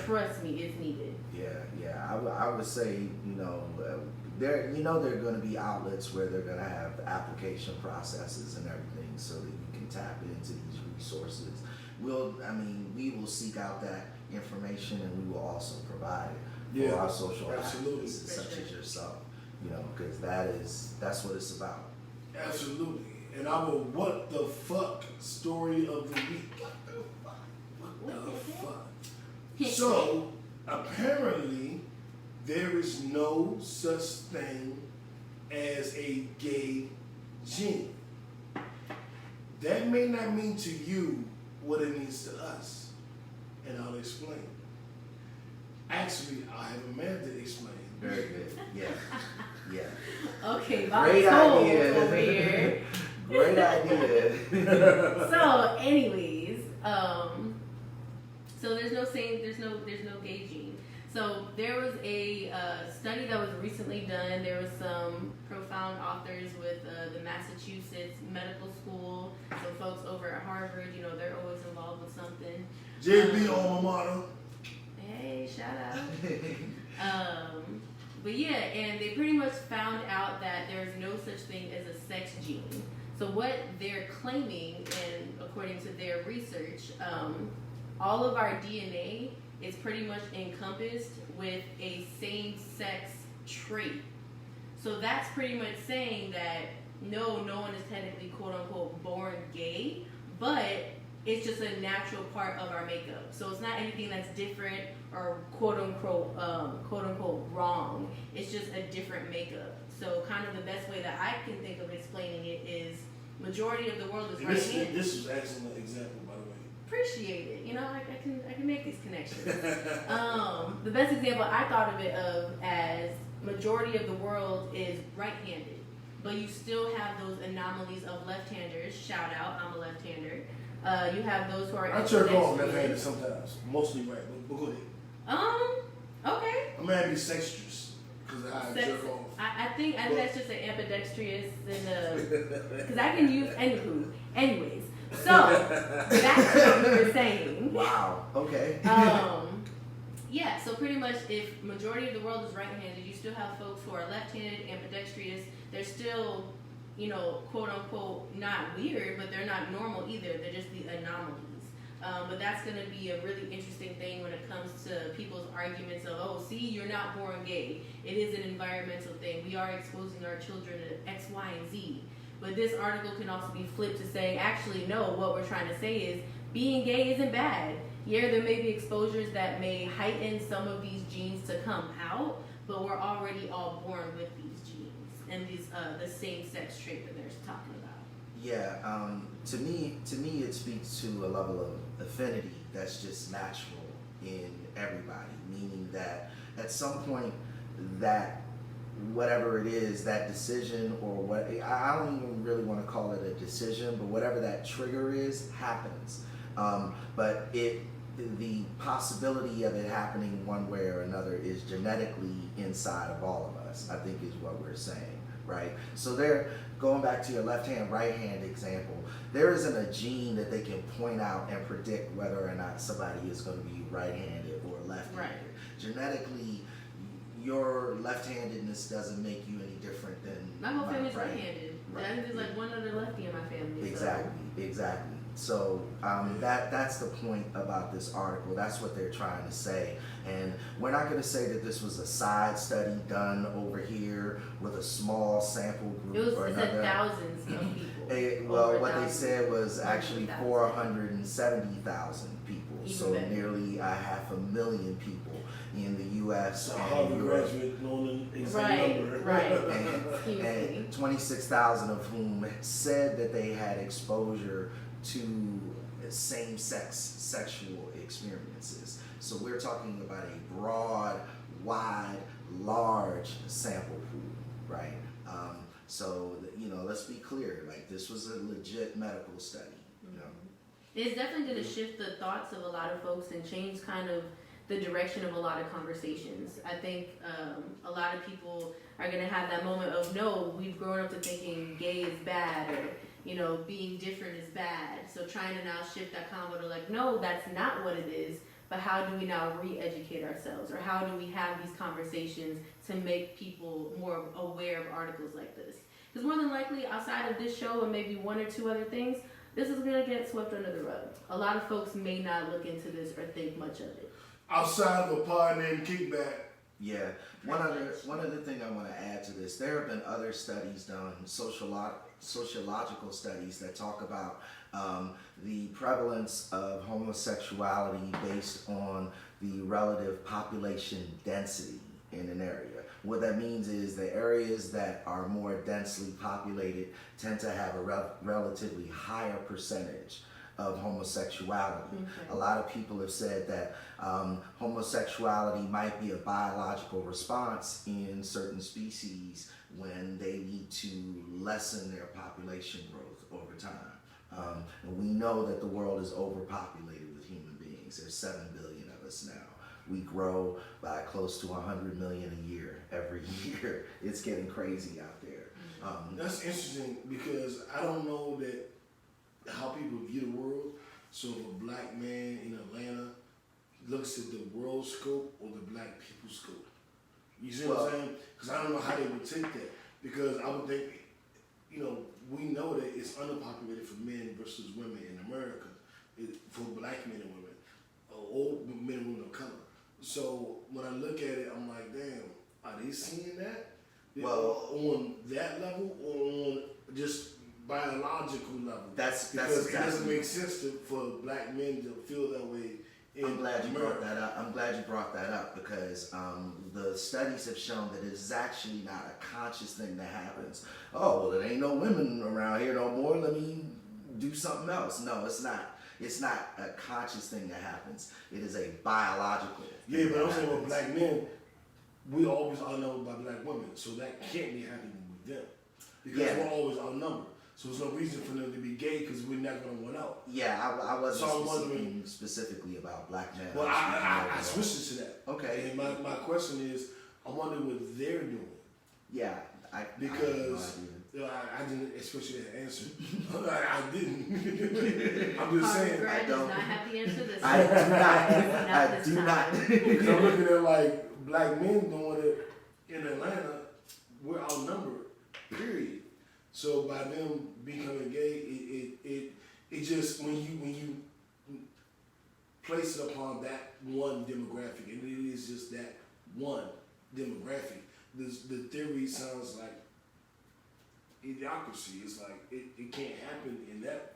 trust me, it's needed. Yeah. I would say, you know, there are going to be outlets where they're going to have application processes and everything, so that you can tap into these resources. We will seek out that information, and we will also provide it for our social activists such as yourself. You know, because that's what it's about. Absolutely. And our what the fuck story of the week. What the fuck? So, apparently, there is no such thing as a gay gene. That may not mean to you what it means to us. And I'll explain. Actually, I have Amanda explain. Very good. Yeah. Okay, Great idea. over here. Great idea. So, anyways, so there's no gay gene. So there was a study that was recently done. There was some profound authors with the Massachusetts Medical School, some folks over at Harvard. You know, they're always involved with something. JB alma mater. Hey, shout out. But yeah, and they pretty much found out that there's no such thing as a sex gene. So what they're claiming, and according to their research, all of our DNA is pretty much encompassed with a same-sex trait. So that's pretty much saying that no one is technically quote-unquote born gay, but it's just a natural part of our makeup. So it's not anything that's different or quote-unquote wrong. It's just a different makeup. So kind of the best way that I can think of explaining it is majority of the world is right-handed. This was an excellent example, by the way. Appreciate it. You know, I can make these connections. The best example I thought of it as majority of the world is right-handed, but you still have those anomalies of left-handers. Shout out, I'm a left-hander. You have those who are. I jerk off left-handed sometimes, mostly right. But go ahead. Okay. I'm gonna be sextrous because of how I jerk off. I think that's just an ambidextrous and because I can use anywho. Anyways. So, back to what we were saying. Wow. Okay. Yeah, so pretty much if majority of the world is right-handed, you still have folks who are left-handed, ambidextrous. They're still, you know, quote-unquote, not weird, but they're not normal either. They're just the anomalies. But that's going to be a really interesting thing when it comes to people's arguments of, oh, see, you're not born gay. It is an environmental thing. We are exposing our children to X, Y, and Z. But this article can also be flipped to say, actually, no, what we're trying to say is being gay isn't bad. Yeah, there may be exposures that may heighten some of these genes to come out, but we're already all born with these genes and these the same sex trait that they're talking about. Yeah, to me, it speaks to a level of affinity that's just natural in everybody, meaning that at some point that whatever it is, that decision or what, I don't even really want to call it a decision, but whatever that trigger is, happens. But the possibility of it happening one way or another is genetically inside of all of us, I think is what we're saying. right? So they're going back to your left hand, right hand example. There isn't a gene that they can point out and predict whether or not somebody is going to be right-handed or left-handed. Right. Genetically, your left-handedness doesn't make you any different than My whole family's right. right-handed. Right. There's like one other lefty in my family. Exactly. So that's the point about this article. That's what they're trying to say. And we're not going to say that this was a side study done over here with a small sample group or It another. said thousands of people. Well, what they said was actually 470,000 people. Even So better. nearly 500,000 people in the U.S. So and Harvard Europe. graduate knowing the exact Right, number. right. And, and 26,000 of whom said that they had exposure to same-sex sexual experiences. So we're talking about a broad, wide, large sample pool, right? So let's be clear. Like, this was a legit medical study. You know? It's definitely going to shift the thoughts of a lot of folks and change kind of the direction of a lot of conversations. I think a lot of people are going to have that moment of, no, we've grown up to thinking gay is bad, or being different is bad. So trying to now shift that convo to like, no, that's not what it is, but how do we now re-educate ourselves? Or how do we have these conversations to make people more aware of articles like this? Because more than likely, outside of this show and maybe one or two other things, this is going to get swept under the rug. A lot of folks may not look into this or think much of it. Outside of a pod named Kickback. Yeah. One other thing I want to add to this, there have been other studies done, sociological studies that talk about the prevalence of homosexuality based on the relative population density in an area. What that means is the areas that are more densely populated tend to have a relatively higher percentage of homosexuality. Okay. A lot of people have said that homosexuality might be a biological response in certain species when they need to lessen their population growth over time. And we know that the world is overpopulated with human beings. There's 7 billion of us now. We grow by close to 100 million a year every year. It's getting crazy out there. That's interesting because I don't know that how people view the world. So if a black man in Atlanta looks at the world scope or the black people scope, you see what I'm saying? Because I don't know how they would take that. Because I would think, we know that it's underpopulated for men versus women in America, for black men and women, or men and women of color. So when I look at it, I'm like, damn, are they seeing that? Well, on that level, or on just biological level? That's because exactly. it doesn't make sense for black men to feel that way. I'm glad you brought that up. I'm glad you brought that up because the studies have shown that it is actually not a conscious thing that happens. Oh, well, there ain't no women around here no more. Let me do something else. No, it's not. It's not a conscious thing that happens. It is a biological. Yeah, but I'm saying with black men, we always outnumbered by black women, so that can't be happening with them because we're always outnumbered. So there's no reason for them to be gay because we're not going to win out. Yeah, I wasn't So speaking specifically about black men. Well, I switched it to that. Okay. And my question is, I wonder what they're doing. Yeah, Because I didn't expect you to answer. I didn't. I'm just saying. Grad does not have the answer this I time. do not. Not I this do time. not. Because I'm looking at like black men doing it in Atlanta, we're outnumbered, period. So by them becoming gay, it just when you place it upon that one demographic, and it is just that one demographic. The theory sounds like idiocracy. It's like it can't happen in that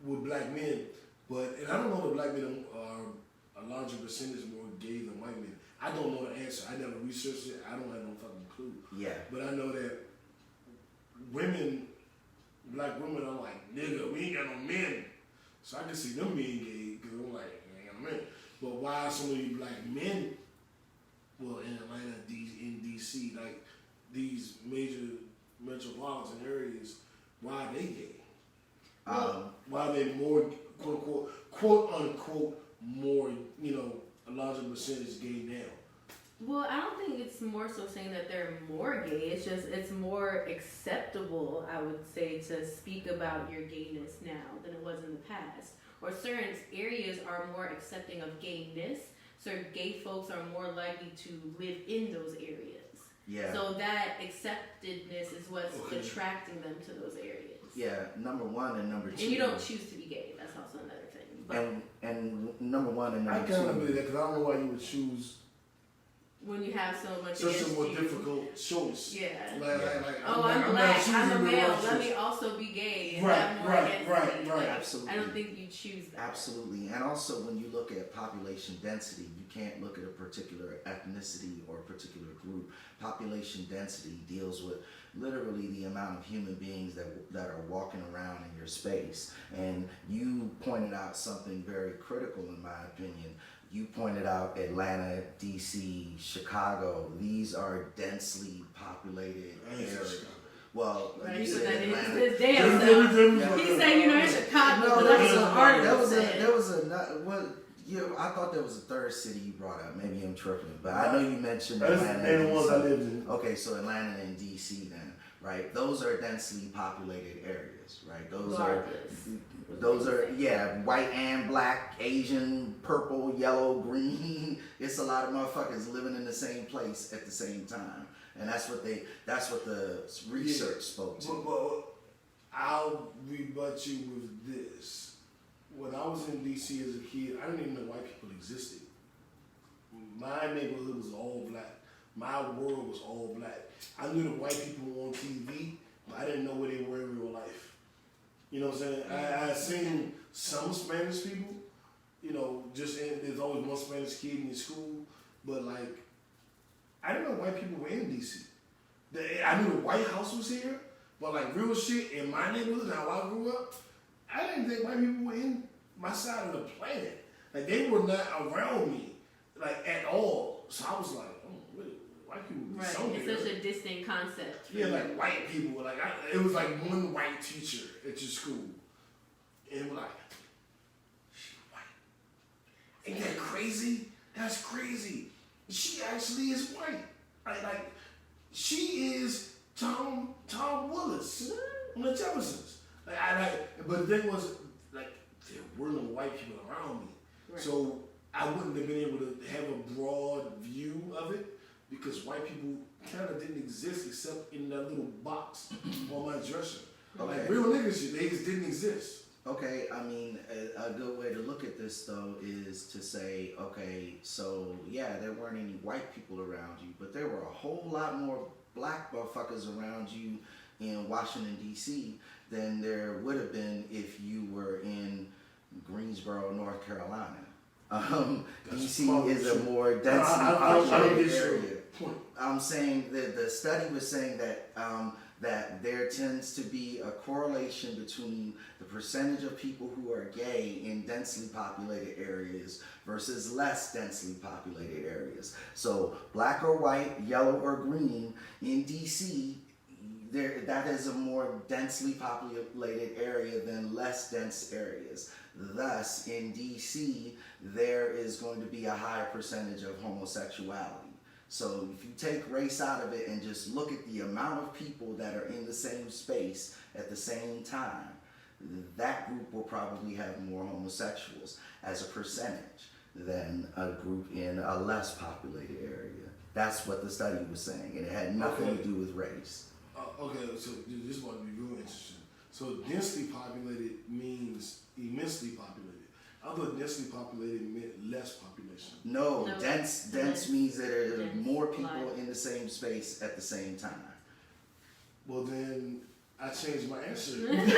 with black men. But and I don't know that black men are a larger percentage more gay than white men. I don't know the answer. I never researched it. I don't have no fucking clue. Yeah. But I know that women, black women, are like, nigga, we ain't got no men. So I can see them being gay because I'm like, we ain't got no men. But why so many black men, well, in Atlanta, in DC, like these major metropolitan areas, why are they gay? Why are they more, quote unquote, more, a larger percentage gay now? Well, I don't think it's more so saying that they're more gay. It's just it's more acceptable, I would say, to speak about your gayness now than it was in the past. Or certain areas are more accepting of gayness, so gay folks are more likely to live in those areas. Yeah. So that acceptedness is what's attracting them to those areas. Yeah, number one and number two. And you don't choose to be gay. That's also another thing. But and number one and I number kind of two. believe that because I don't know why you would choose when you have so much such a against more you. difficult choice. Yeah. Like, Oh, not I'm black. choosing I'm a the male. right Let choice. me also be gay and Right, have more right, against right, me. right. Like, Absolutely. I don't think you choose that. Absolutely. And also when you look at population density, you can't look at a particular ethnicity or a particular group. Population density deals with literally the amount of human beings that are walking around in your space. And you pointed out something very critical in my opinion. You pointed out Atlanta, DC, Chicago. These are densely populated areas. Well, Right, you you put said that in Atlanta. his damn self. Yeah. He said, you know, in Chicago, No, but there that's was an a, article. there was a, well, yeah, I thought there was a third city you brought up. Maybe I'm tripping, but I know you mentioned That's Atlanta. the and ones I DC. lived in. Okay, so Atlanta and DC then, right? Those are densely populated areas, right? Those are yeah, white and black, Asian, purple, yellow, green. It's a lot of motherfuckers living in the same place at the same time, and that's what the research spoke to. But I'll rebut you with this. When I was in DC as a kid, I didn't even know white people existed. My neighborhood was all black. My world was all black. I knew the white people on TV, but I didn't know where they were in real life. You know what I'm saying? I seen some Spanish people, you know, there's always one Spanish kid in your school, but like, I didn't know white people were in DC. I knew the White House was here, but like real shit in my neighborhood, how I grew up, I didn't think white people were in my side of the planet. Like they were not around me, like at all. So I was like, oh, really? White people be Right, somewhere. it's such a distinct concept. Yeah, like white people. Like it was like one white teacher at your school, and it was like, she white. Ain't that crazy? That's crazy. She actually is white. Like she is Tom Willis on the Jeffersons. But the thing was, like, there were no white people around me, Right. so I wouldn't have been able to have a broad view of it. Because white people kind of didn't exist except in that little box on my dresser. Okay. Like real niggas, they just didn't exist. Okay, I mean, a good way to look at this though is to say, okay, so yeah, there weren't any white people around you, but there were a whole lot more black motherfuckers around you in Washington D.C. than there would have been if you were in Greensboro, North Carolina. D.C. is a more densely populated area. I'm saying that the study was saying that that there tends to be a correlation between the percentage of people who are gay in densely populated areas versus less densely populated areas. So black or white, yellow or green in DC, that is a more densely populated area than less dense areas. Thus, in DC, there is going to be a higher percentage of homosexuality. So if you take race out of it and just look at the amount of people that are in the same space at the same time, that group will probably have more homosexuals as a percentage than a group in a less populated area. That's what the study was saying, and it had nothing to do with race. Okay, so this is what would be real interesting. So densely populated means immensely populated. I thought densely populated meant less population. No, No, dense means that there are more people in the same space at the same time. Well then, I changed my answer. He recanted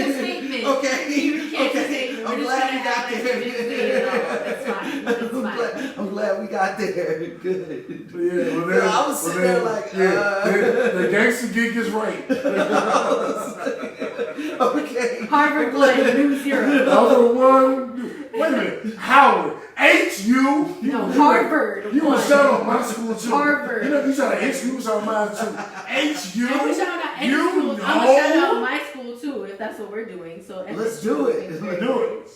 his statement. Okay. He recanted his statement. I'm We're glad just we got gonna have there. It's fine. It's fine. I'm glad we got there. Good. Yeah, well, then, I was sitting there like, the gangster gig is right. Okay. Harvard Glen, New Zero. Number one. Wait a minute. Howard. H-U. No, Harvard. You was shut on my school too. Harvard. You know, you shot an H-U, was on mine too. H-U. And we shout out any You schools. I'm gonna shout out know. my school too, if that's what we're doing. So Let's do it. FSU. Let's do it.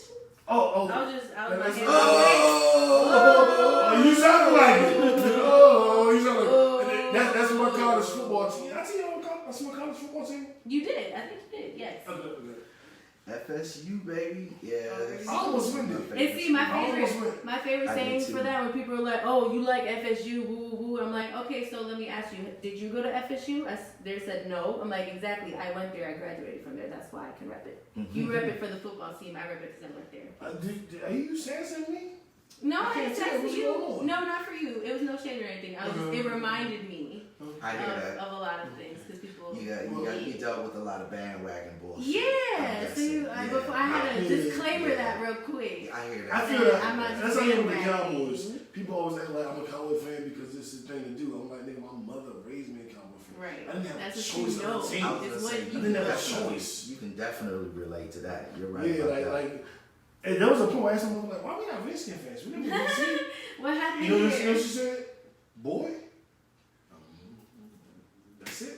Oh. I was And like, that's- Oh. You sounded to my college football team? You did. I think you did. Yes. Okay. FSU, baby. Yeah. I almost win it. And see, my favorite I saying did for too. that when people are like, "Oh, you like FSU?" Woo woo. I'm like, okay, so let me ask you, did you go to FSU? They said no. I'm like, exactly. I went there. I graduated from there. That's why I can rep it. You rep it for the football team. I rep it because I went there. Are you sassing me? No, I can't didn't tell text what's you. going on. No, not for you. It was no shade or anything. It reminded me I hear that. of a lot of things because people. You dealt with a lot of bandwagon bullshit. Yeah. So before I had to disclaimer that real quick. I hear that. I feel that. I'm not That's how I am with the bandwagon. Cowboys. People always act like I'm a Cowboy fan because it's the thing to do. I'm like, nigga, my mother raised me a Cowboy fan. Right. I didn't have That's a what you choice know. on the team. I was It's gonna what say, you I didn't have a definitely- choice. You can definitely relate to that. You're right. Yeah, about that. like, and there was a point where I asked someone like, why we not Redskins fans? We never been seen. What happened You know what here? she said? Boy. That's it.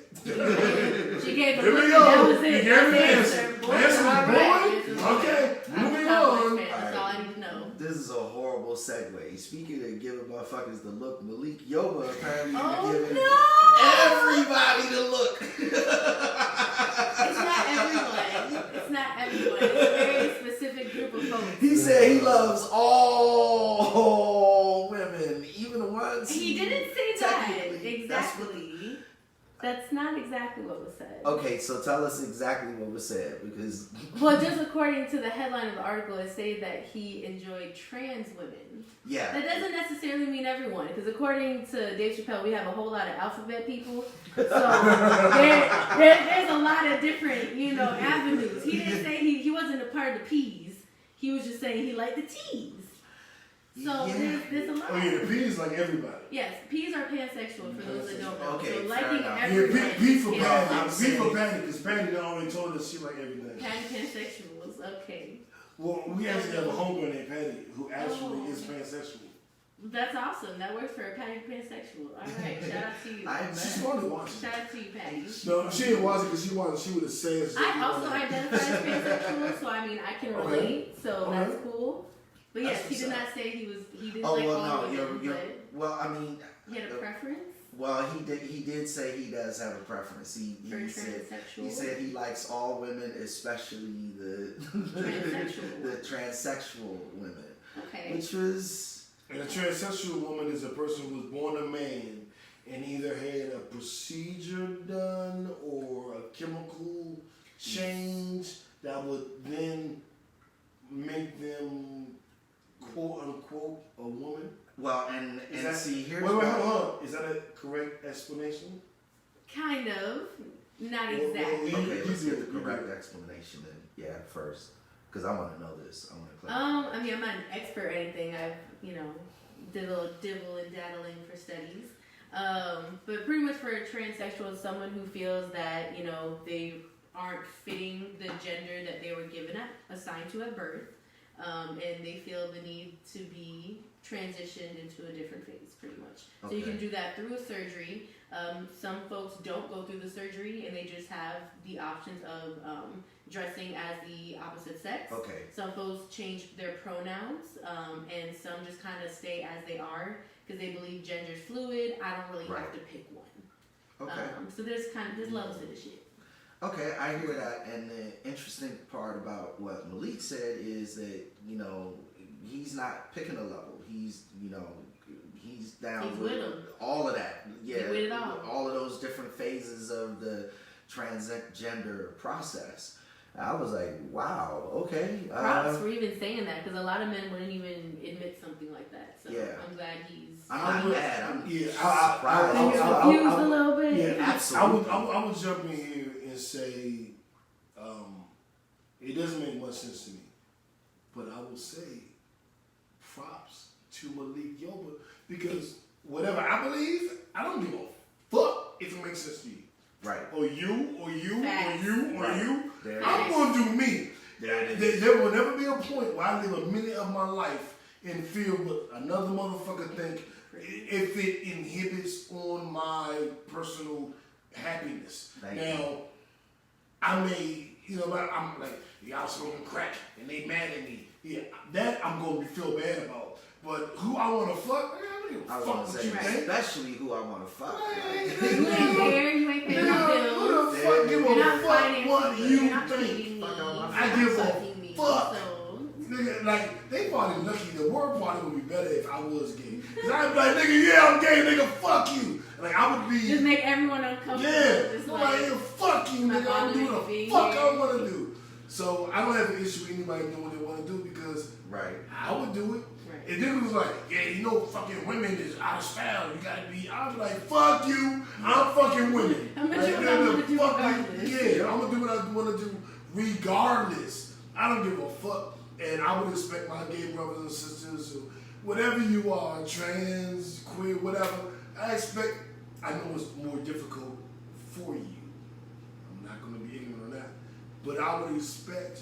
She gave a Here look. we That go. was it. You gave That's me the the answer. answer. Boy, Answer, all boy. right. This is Okay, I'm a moving Cowboys on. fan. That's all I need to know. This is a horrible segue. Speaking of giving motherfuckers the look, Malik Yoba apparently Oh giving no! everybody the look. It's not everyone. It's not everyone. It's a very specific group of folks. He said he loves all women, even the ones He didn't say that technically- exactly. That's not exactly what was said. Okay, so tell us exactly what was said because Well, just according to the headline of the article, it said that he enjoyed trans women. yeah, That doesn't necessarily mean everyone, because according to Dave Chappelle, we have a whole lot of alphabet people. So there's a lot of different, avenues. He didn't say he wasn't a part of the P's. He was just saying he liked the T's. So Yeah. there's a lot. Oh yeah, the P is like everybody. Yes, P's are pansexual for those that don't know. Okay, so fair liking enough. Yeah, everyone. P for is Patty. pansexual. P for Patty, because Patty done already told us she like everything. Patty pansexuals, okay. Well, we actually have a homegirl named Patty who actually is pansexual. That's awesome. That works for a Patty pansexual. All right, shout out to you. I'm She mad. started watching. Shout out to you, Patty. No, she didn't watch it because she would have said. I also identify as pansexual, so I mean I can Okay. relate. So Okay. that's cool. But yes, That's he did what's not say he didn't Oh like well, all no, women, you're but well. I mean, he had a preference well, he did say he does have a preference. for He said. transsexual. He said he likes all women, especially the Transsexual. the transsexual women, Okay. which was And a transsexual woman is a person who was born a man and either had a procedure done or a chemical change that would then make them quote unquote a woman. well, and Is that, see here's wait, what- hold on. Is that a correct explanation? Kind of, not Well, exactly. Okay, let's You get do the it. correct explanation then. Yeah, first, because I want to know this. I want to clarify. I mean, I'm not an expert or anything. I've, did a little dibble and daddling for studies. But pretty much for a transsexual, someone who feels that, they aren't fitting the gender that they were assigned to at birth, and they feel the need to be transitioned into a different phase, pretty much. So you Okay. can do that through a surgery. Some folks don't go through the surgery, and they just have the options of dressing as the opposite sex. Okay. Some folks change their pronouns, and some just kind of stay as they are because they believe gender's fluid. I don't really have Right. to pick one. Okay. So there's levels to this shit. Okay, I hear that. And the interesting part about what Malik said is that, he's not picking a level. He's down He's with 'em. all of that. Yeah. with it all. of those different phases of the transgender process. I was like, wow, okay. Props for even saying that because a lot of men wouldn't even admit something like that. So Yeah. I'm glad he's. I'm not mad. I'm Yeah, surprised. confused a little bit. Yeah, Absolutely. I would jump in here and say, it doesn't make much sense to me, but I will say, props to Malik Yoba because whatever I believe, I don't give a fuck if it makes sense to you, Right. or you, or you, Facts. or you, or Right. you. There it I'm is. gonna do me. There it is. There will never be a point where I live a minute of my life and feel what another motherfucker think if it inhibits on my personal happiness. Thank Now, I may, I'm like, y'all smoking crack and they mad at me. Yeah, that I'm going to feel bad about. But who I want to fuck, man, I don't give a I was fuck gonna what say, you think. especially who I want to fuck. Right. You ain't there, you ain't paying no Nigga, bills. who the fuck give You're a not fuck financing what me. you You're not think? feeding me. Fuck all my I You're give not a fucking me. fuck. So, Nigga, like, they probably lucky. The word party would be better if I was gay. Cause I'd be like, nigga, yeah, I'm gay, nigga, fuck you. Like, I would be. just make everyone uncomfortable. Yeah, Just I'm like, yeah, fuck you, my nigga. I'm doing father what being the fuck here. I want to do. So I don't have an issue with anybody doing what they want to do because Right. I would do it. Right. If niggas was like, yeah, you know, fucking women is out of style. You gotta be. I'm like, fuck you. I'm fucking women. I'm gonna Like, do what I wanna do fuck regardless. Yeah, I'm gonna do what I want to do regardless. I don't give a fuck. And I would expect my gay brothers and sisters, or whatever you are, trans, queer, whatever, I expect, I know it's more difficult for you. I'm not going to be ignorant on that. But I would expect,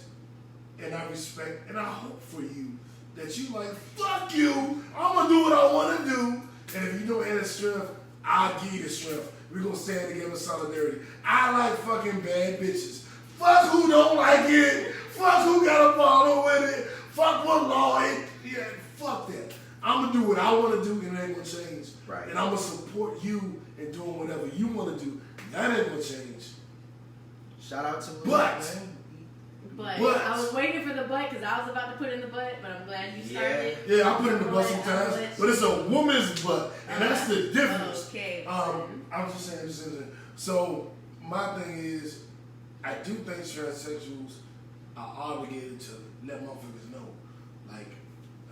and I respect, and I hope for you that you like, fuck you, I'm going to do what I want to do. And if you don't have the strength, I'll give you the strength. We're going to stand together in solidarity. I like fucking bad bitches. Fuck who don't like it. Fuck who got a problem with it. Fuck what law it. Yeah, fuck that. I'm going to do what I want to do and it ain't going to change. Right. And I'm going to support you in doing whatever you want to do. That ain't going to change. Shout out to But- man. But I was waiting for the butt because I was about to put in the butt, but I'm glad you started. Yeah, I put in the butt sometimes, but it's a woman's butt, and that's the difference. Okay. I'm just saying. So my thing is, I do think transsexuals are obligated to let motherfuckers know, like,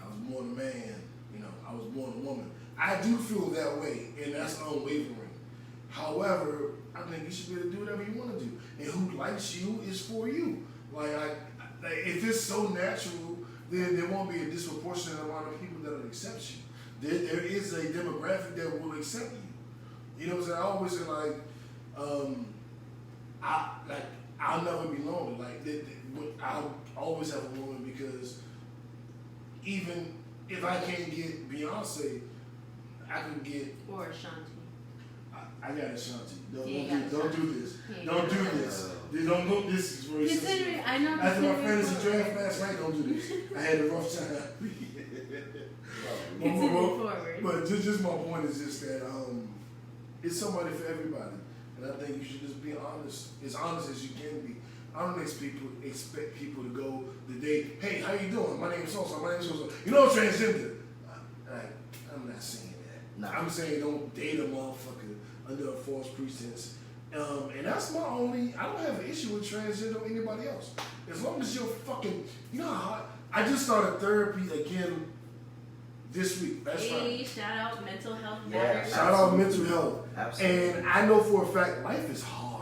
I was born a man, you know, I was born a woman. I do feel that way, and that's unwavering. However, I think you should be able to do whatever you want to do, and who likes you is for you. Like, if it's so natural, then there won't be a disproportionate amount of people that will accept you. There is a demographic that will accept you. You know what I'm saying? I always say, I'll never be lonely. I'll always have a woman because even if I can't get Beyonce, I can get. Or Ashanti. I got Ashanti. Don't do this. Yeah. Don't do this. Don't go. This is very Considering, I know. After my considering fantasy forward. draft last night, don't do this. I had a rough time. Considering forward. But just my point is just that it's somebody for everybody, and I think you should just be honest, as honest as you can be. I don't expect people to go the day, hey, how you doing? My name is so-so, my name is so-so. You know I'm transgender. I'm not saying that. No. I'm saying don't date a motherfucker under a false pretense. And that's my only, I don't have an issue with transgender or anybody else. As long as you're fucking, you know how hard, I just started therapy again this week. That's Hey, right. shout out mental health. Yeah, matters. Shout out mental health. Absolutely. And I know for a fact life is hard.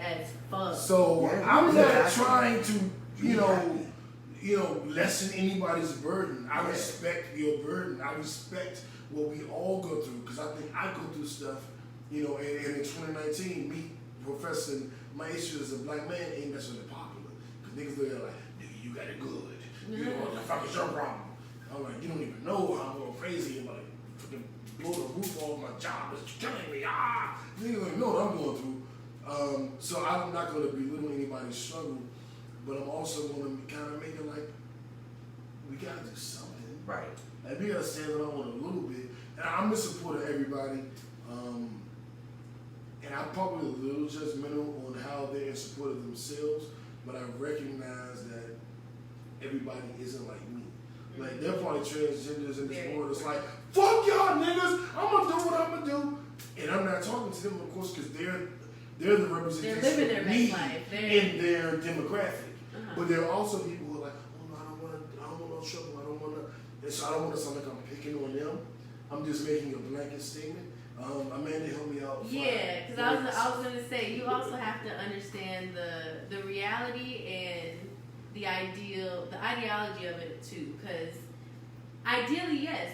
As fuck. So Yeah, I'm yeah, not exactly. trying to, Be happy. lessen anybody's burden. I Yeah. respect your burden. I respect what we all go through because I think I go through stuff, and in 2019, me professing my issue as a black man ain't necessarily popular because niggas look at it like, nigga, you got it good. You know what the fuck is your problem? I'm like, you don't even know how I'm going crazy. I'm like, fucking blow the roof off my job. It's killing me. Niggas like, know what I'm going through. So I'm not going to belittle anybody's struggle, but I'm also going to kind of make it like, we got to do something. Right. Like, we got to stand on a little bit. And I'm in support of everybody. And I'm probably a little judgmental on how they're in support of themselves, but I recognize that everybody isn't like me. Like, they're probably transgenders in this world. It's like, fuck y'all niggas, I'm going to do what I'm going to do. And I'm not talking to them, of course, because they're the representation They're living their of best me life. in their demographic. Uh-huh. But there are also people who are like, oh no, I don't want no trouble, and so I don't want to sound like I'm picking on them. I'm just making a blanket statement. Amanda, help me out. Yeah, because I was gonna say you also have to understand the reality and the ideology of it too. Because ideally, yes,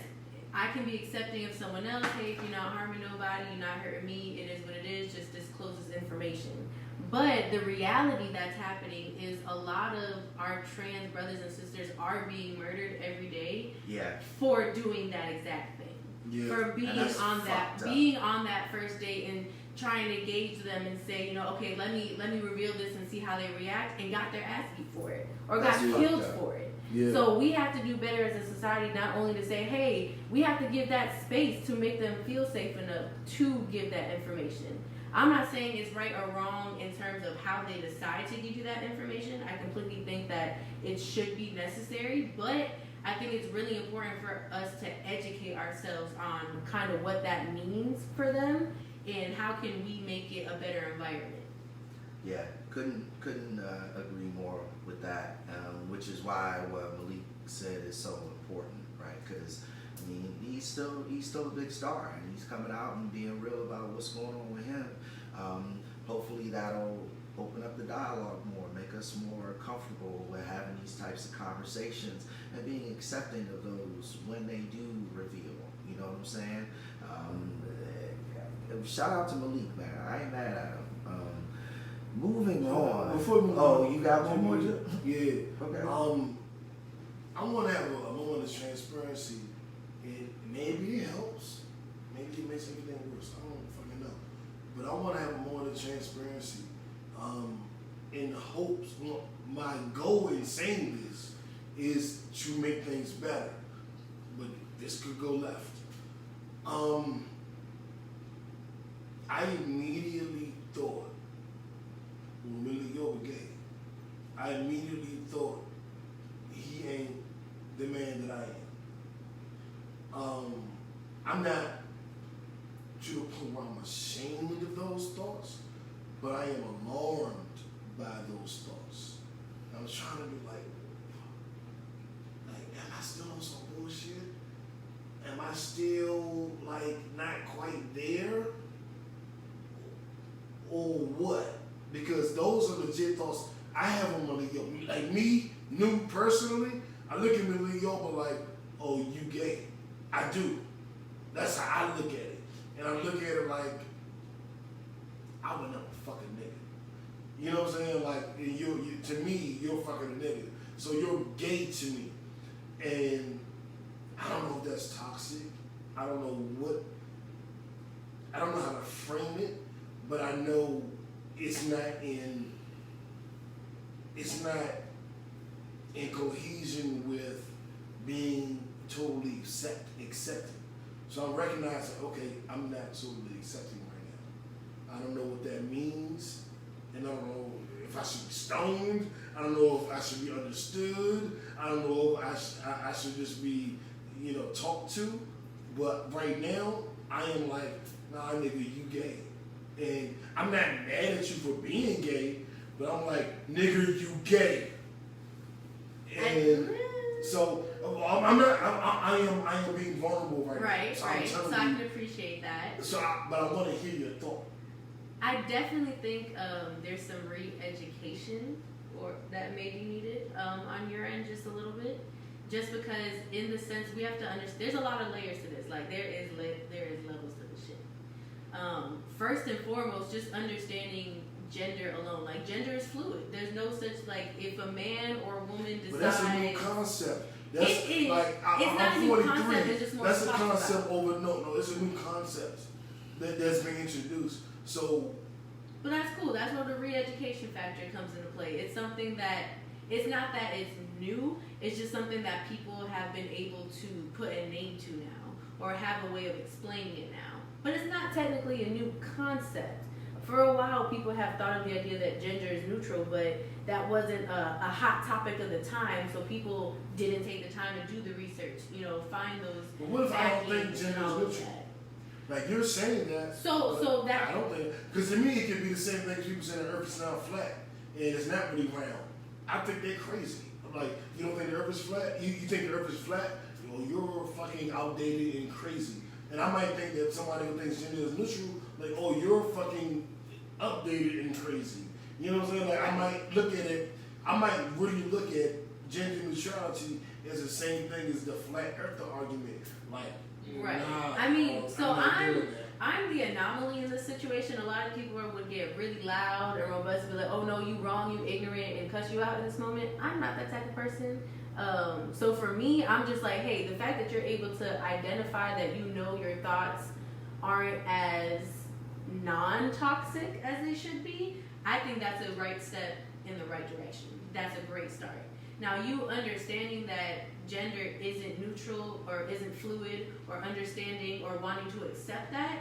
I can be accepting of someone else. Hey, if you're not harming nobody, you're not hurting me. It is what it is. Just discloses information. But the reality that's happening is a lot of our trans brothers and sisters are being murdered every day Yeah. for doing that exact thing. Yeah. For being that's on that fucked up. being on that first date and trying to gauge them and say, okay, let me reveal this and see how they react, and got their ass beat for it or That's got fucked killed up. for it. Yeah. So we have to do better as a society, not only to say, hey, we have to give that space to make them feel safe enough to give that information. I'm not saying it's right or wrong in terms of how they decide to give you that information. I completely think that it should be necessary, but I think it's really important for us to educate ourselves on kind of what that means for them and how can we make it a better environment. Yeah, couldn't agree more with that, which is why what Malik said is so important, right? Because I mean, he's still a big star, and he's coming out and being real about what's going on with him. Hopefully, that'll open up the dialogue more, make us more comfortable with having these types of conversations and being accepting of those when they do reveal. You know what I'm saying? Shout out to Malik, man. I ain't mad at him. Moving on. Before we move oh, on, you got one more? Yeah. Okay. I want to have a moment of transparency. And maybe it helps. Maybe it makes everything worse. I don't fucking know. But I want to have a moment of transparency. In hopes, my goal in saying this is to make things better. But this could go left. I immediately thought, when Malik Yoba gay, I immediately thought he ain't the man that I am. I'm not to the point where I'm ashamed of those thoughts, but I am alarmed by those thoughts. I was trying to be like, am I still on some bullshit? Am I still like not quite there? Or what? Because those are legit thoughts I have on Malik Yoba. Like me, new personally, I look at Malik Yoba like, oh, you gay. I do. That's how I look at it. And I look at it like, I would never fuck a nigga. You know what I'm saying? Like, you to me, you're fucking a nigga. So you're gay to me. And I don't know if that's toxic. I don't know how to frame it, but I know it's not in cohesion with being totally accepting. So I'm recognizing, okay, I'm not totally accepting right now. I don't know what that means, and I don't know if I should be stoned. I don't know if I should be understood. I don't know if I should just be, talked to. But right now, I am like, nah, nigga, you gay. And I'm not mad at you for being gay, but I'm like, nigga, you gay. And so I am being vulnerable right now. Right, So right. So I can appreciate that. But I want to hear your thought. I definitely think there's some re-education that may be needed on your end just a little bit. Just because in the sense we have to understand, there's a lot of layers to this. Like there is levels to this shit. First and foremost, just understanding gender alone. Like gender is fluid. There's no such like if a man or a woman decides. But that's a new concept. That's it is. Like It's not a new concept. It's just more that's a talked concept about. over no. It's a new concept that's being introduced. So. But that's cool. That's where the re-education factor comes into play. It's something that it's not that it's new. It's just something that people have been able to put a name to now, or have a way of explaining it now. But it's not technically a new concept. For a while, people have thought of the idea that gender is neutral, but that wasn't a hot topic of the time, so people didn't take the time to do the research, find those. But what if I don't think vacuums gender and all is of neutral? that. Like you're saying that. So that I don't think, because to me it could be the same thing as people saying the earth is now flat and it's not really round. I think they're crazy. I'm like, you don't think the earth is flat? You think the earth is flat? You're fucking outdated and crazy. And I might think that somebody who thinks gender is neutral, like, oh, you're fucking updated and crazy. You know what I'm saying? Like, I might really look at gender neutrality as the same thing as the flat earther argument. Like, right. nah, I mean, so I'm I'm the anomaly in this situation. A lot of people would get really loud and robust and be like, oh no, you wrong, you ignorant, and cuss you out in this moment. I'm not that type of person. So for me, I'm just like, hey, the fact that you're able to identify that your thoughts aren't as non-toxic as they should be, I think that's a right step in the right direction. That's a great start. Now, you understanding that gender isn't neutral or isn't fluid or understanding or wanting to accept that,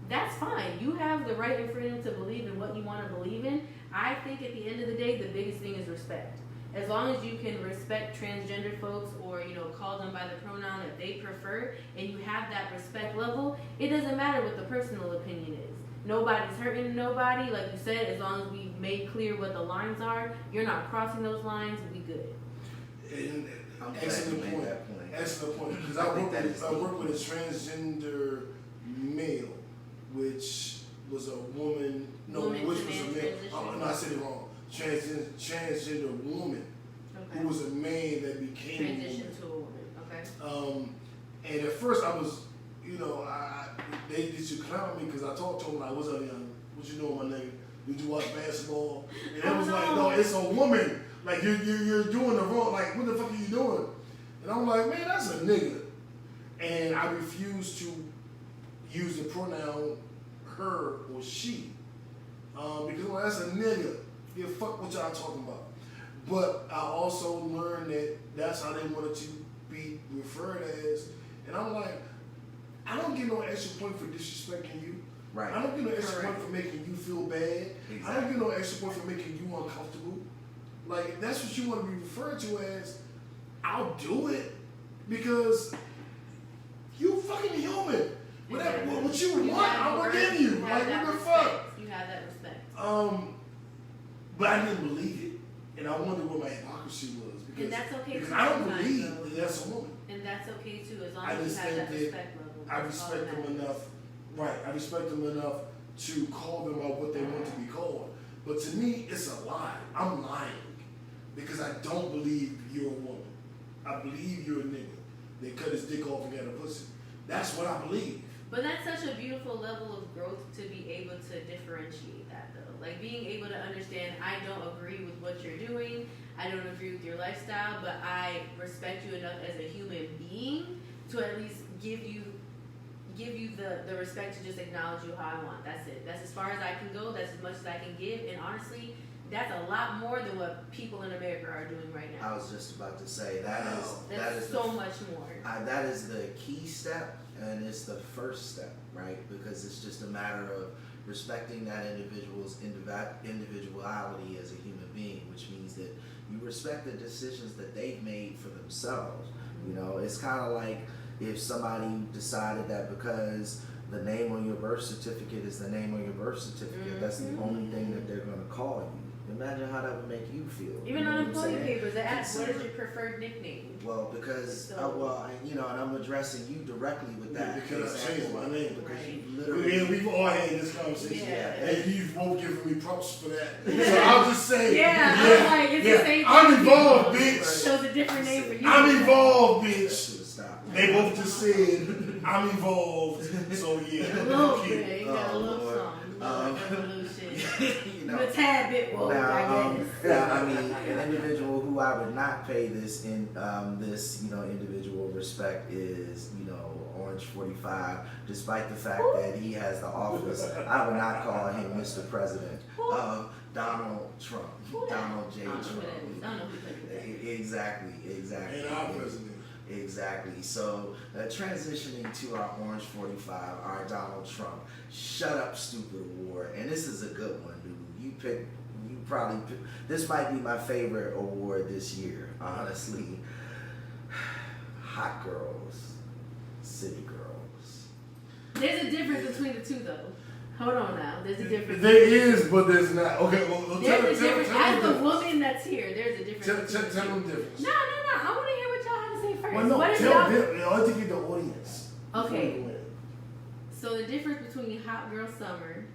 that's fine. You have the right and freedom to believe in what you want to believe in. I think at the end of the day, the biggest thing is respect. As long as you can respect transgender folks or, call them by the pronoun that they prefer and you have that respect level, it doesn't matter what the personal opinion is. Nobody's hurting nobody. Like you said, as long as we made clear what the lines are, you're not crossing those lines, we good. And I'm glad excellent you made point. that point. Excellent point. Because I I think that is work with a transgender male, which was a woman. No, Woman which to was a man male. transition. No, I said it wrong. Transgender woman Okay. who was a man that became Transition a to a woman. Okay. woman. And at first I was, they used to clown me because I talked to him like, "What's up, young? What you doing, my nigga? Did you watch basketball?" And it was like, "No, it's a woman. Like you're doing the wrong. Like what the fuck are you doing?" And I'm like, "Man, that's a nigga." And I refuse to use the pronoun her or she because that's a nigga. Yeah, fuck what y'all talking about. But I also learned that that's how they wanted to be referred as, and I'm like, I don't get no extra point for disrespecting you. Right. I don't get no extra point for making you feel bad. Exactly. I don't get no extra point for making you uncomfortable. Like, if that's what you want to be referred to as, I'll do it because you fucking human. Whatever, what you want, I'm gonna give you. Like, what the fuck? You have that respect. But I didn't believe it, and I wondered what my hypocrisy was because And that's okay because too I don't sometimes, believe though. that that's a woman. And that's okay too, as long I as you just have think that that respect level. I respect them enough, right? I respect them enough to call them out what they want to be called. But to me, it's a lie. I'm lying because I don't believe you're a woman. I believe you're a nigga. They cut his dick off and got a pussy. That's what I believe. But that's such a beautiful level of growth to be able to differentiate that though. Like being able to understand, I don't agree with what you're doing, I don't agree with your lifestyle, but I respect you enough as a human being to at least give you the respect to just acknowledge you how I want. That's it. That's as far as I can go, that's as much as I can give, and honestly, that's a lot more than what people in America are doing right now. I was just about to say that That's is so much more. that is the key step, and it's the first step, right? Because it's just a matter of respecting that individual's individuality as a human being, which means that you respect the decisions that they've made for themselves. It's kind of like if somebody decided that because the name on your birth certificate is the name on your birth certificate, that's the only thing that they're going to call you. Imagine how that would make you feel. Even You know on what I'm employee saying? papers, they ask, what is your preferred nickname? Well, because So- and I'm addressing you directly with that. Because I changed my name. Because Right. you literally. We've all had this conversation, Yeah. and you've both given me props for that. So I'll just say, Yeah, I'm like, it's the same I'm thing. involved, bitch. Chose a different name for you. I'm involved, That bitch. should have stopped. They both just said I'm involved, so yeah. A little Cute. bit. You got a Oh, little Lord. something. Revolution. A tad bit woke, Now, I guess. an individual who I would not pay this individual respect is, Orange 45, despite the fact that he has the office. I would not call him Mr. President. Donald Trump. Donald J. I don't know who Trump. that is. I don't know who that is. Exactly. And our president. Exactly. So transitioning to our Orange 45, our Donald Trump Shut Up Stupid Award, and this is a good one, dude. This might be my favorite award this year, honestly. Hot girls, city girls. There's a difference between the two, though. Hold on now. There's a difference. There is, but there's not. Okay, well, There's a difference. As the them woman that's here, there's a difference. Tell them the difference. No. I want to hear what y'all have to say first. Well, no, What is tell y'all? them. I want to get the audience. Okay. So the difference between Hot Girl Summer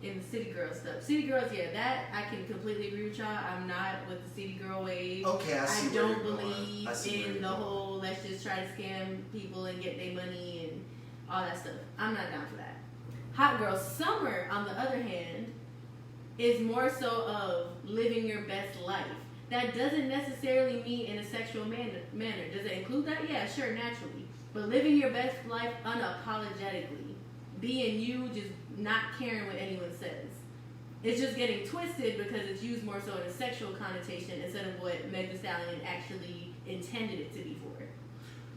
and the City Girl stuff. City Girls, yeah, that I can completely agree with y'all. I'm not with the City Girl wave. Okay, I see I where don't you're going. believe I see where in you're the going. whole let's just try to scam people and get their money and all that stuff. I'm not down for that. Hot Girl Summer, on the other hand, is more so of living your best life. That doesn't necessarily mean in a sexual manner. Does it include that? Yeah, sure, naturally. But living your best life unapologetically. Being you, just not caring what anyone says. It's just getting twisted because it's used more so in a sexual connotation instead of what Meg Thee Stallion actually intended it to be for.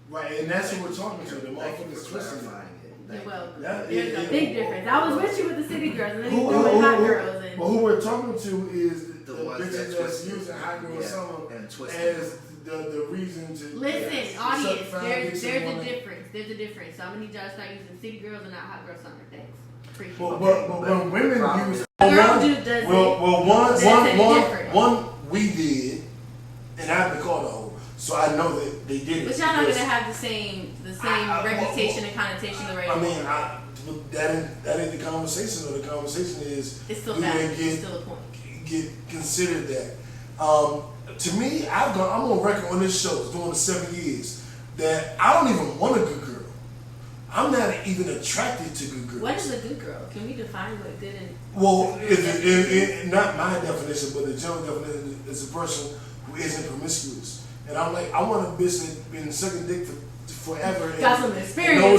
Right, and that's what we're talking to. The Thank you motherfuckers for twisting it. clarifying it. You're welcome. Yeah, There's yeah, a yeah. big difference. I was with you with the city girls, and then you doing hot girls. And Well, who we're talking to is the ones bitches that that's twisted. using hot girl summer and twisted. as the reason to listen, suck audience, five there's dicks a in one night. difference. There's a difference. So I'm gonna need y'all to start using city girls and not hot girl summer. Thanks. Appreciate But, it. but when women use Girl dude does it. There's one we did, and I've been called a hoe, so I know that they did it. But y'all not because- gonna have the same reputation and connotation the right I way. mean, that ain't the conversation. Though the conversation is It's still do valid. they It's still a point. get considered that. To me, I'm on record on this show, doing the 7 years, that I don't even want a good girl. I'm not even attracted to good girls. What is a good girl? Can we define what good and Well, not my definition, but the general definition is a person who isn't promiscuous. And I'm like, I want a bitch that's been sucking dick for forever. got some experience? Know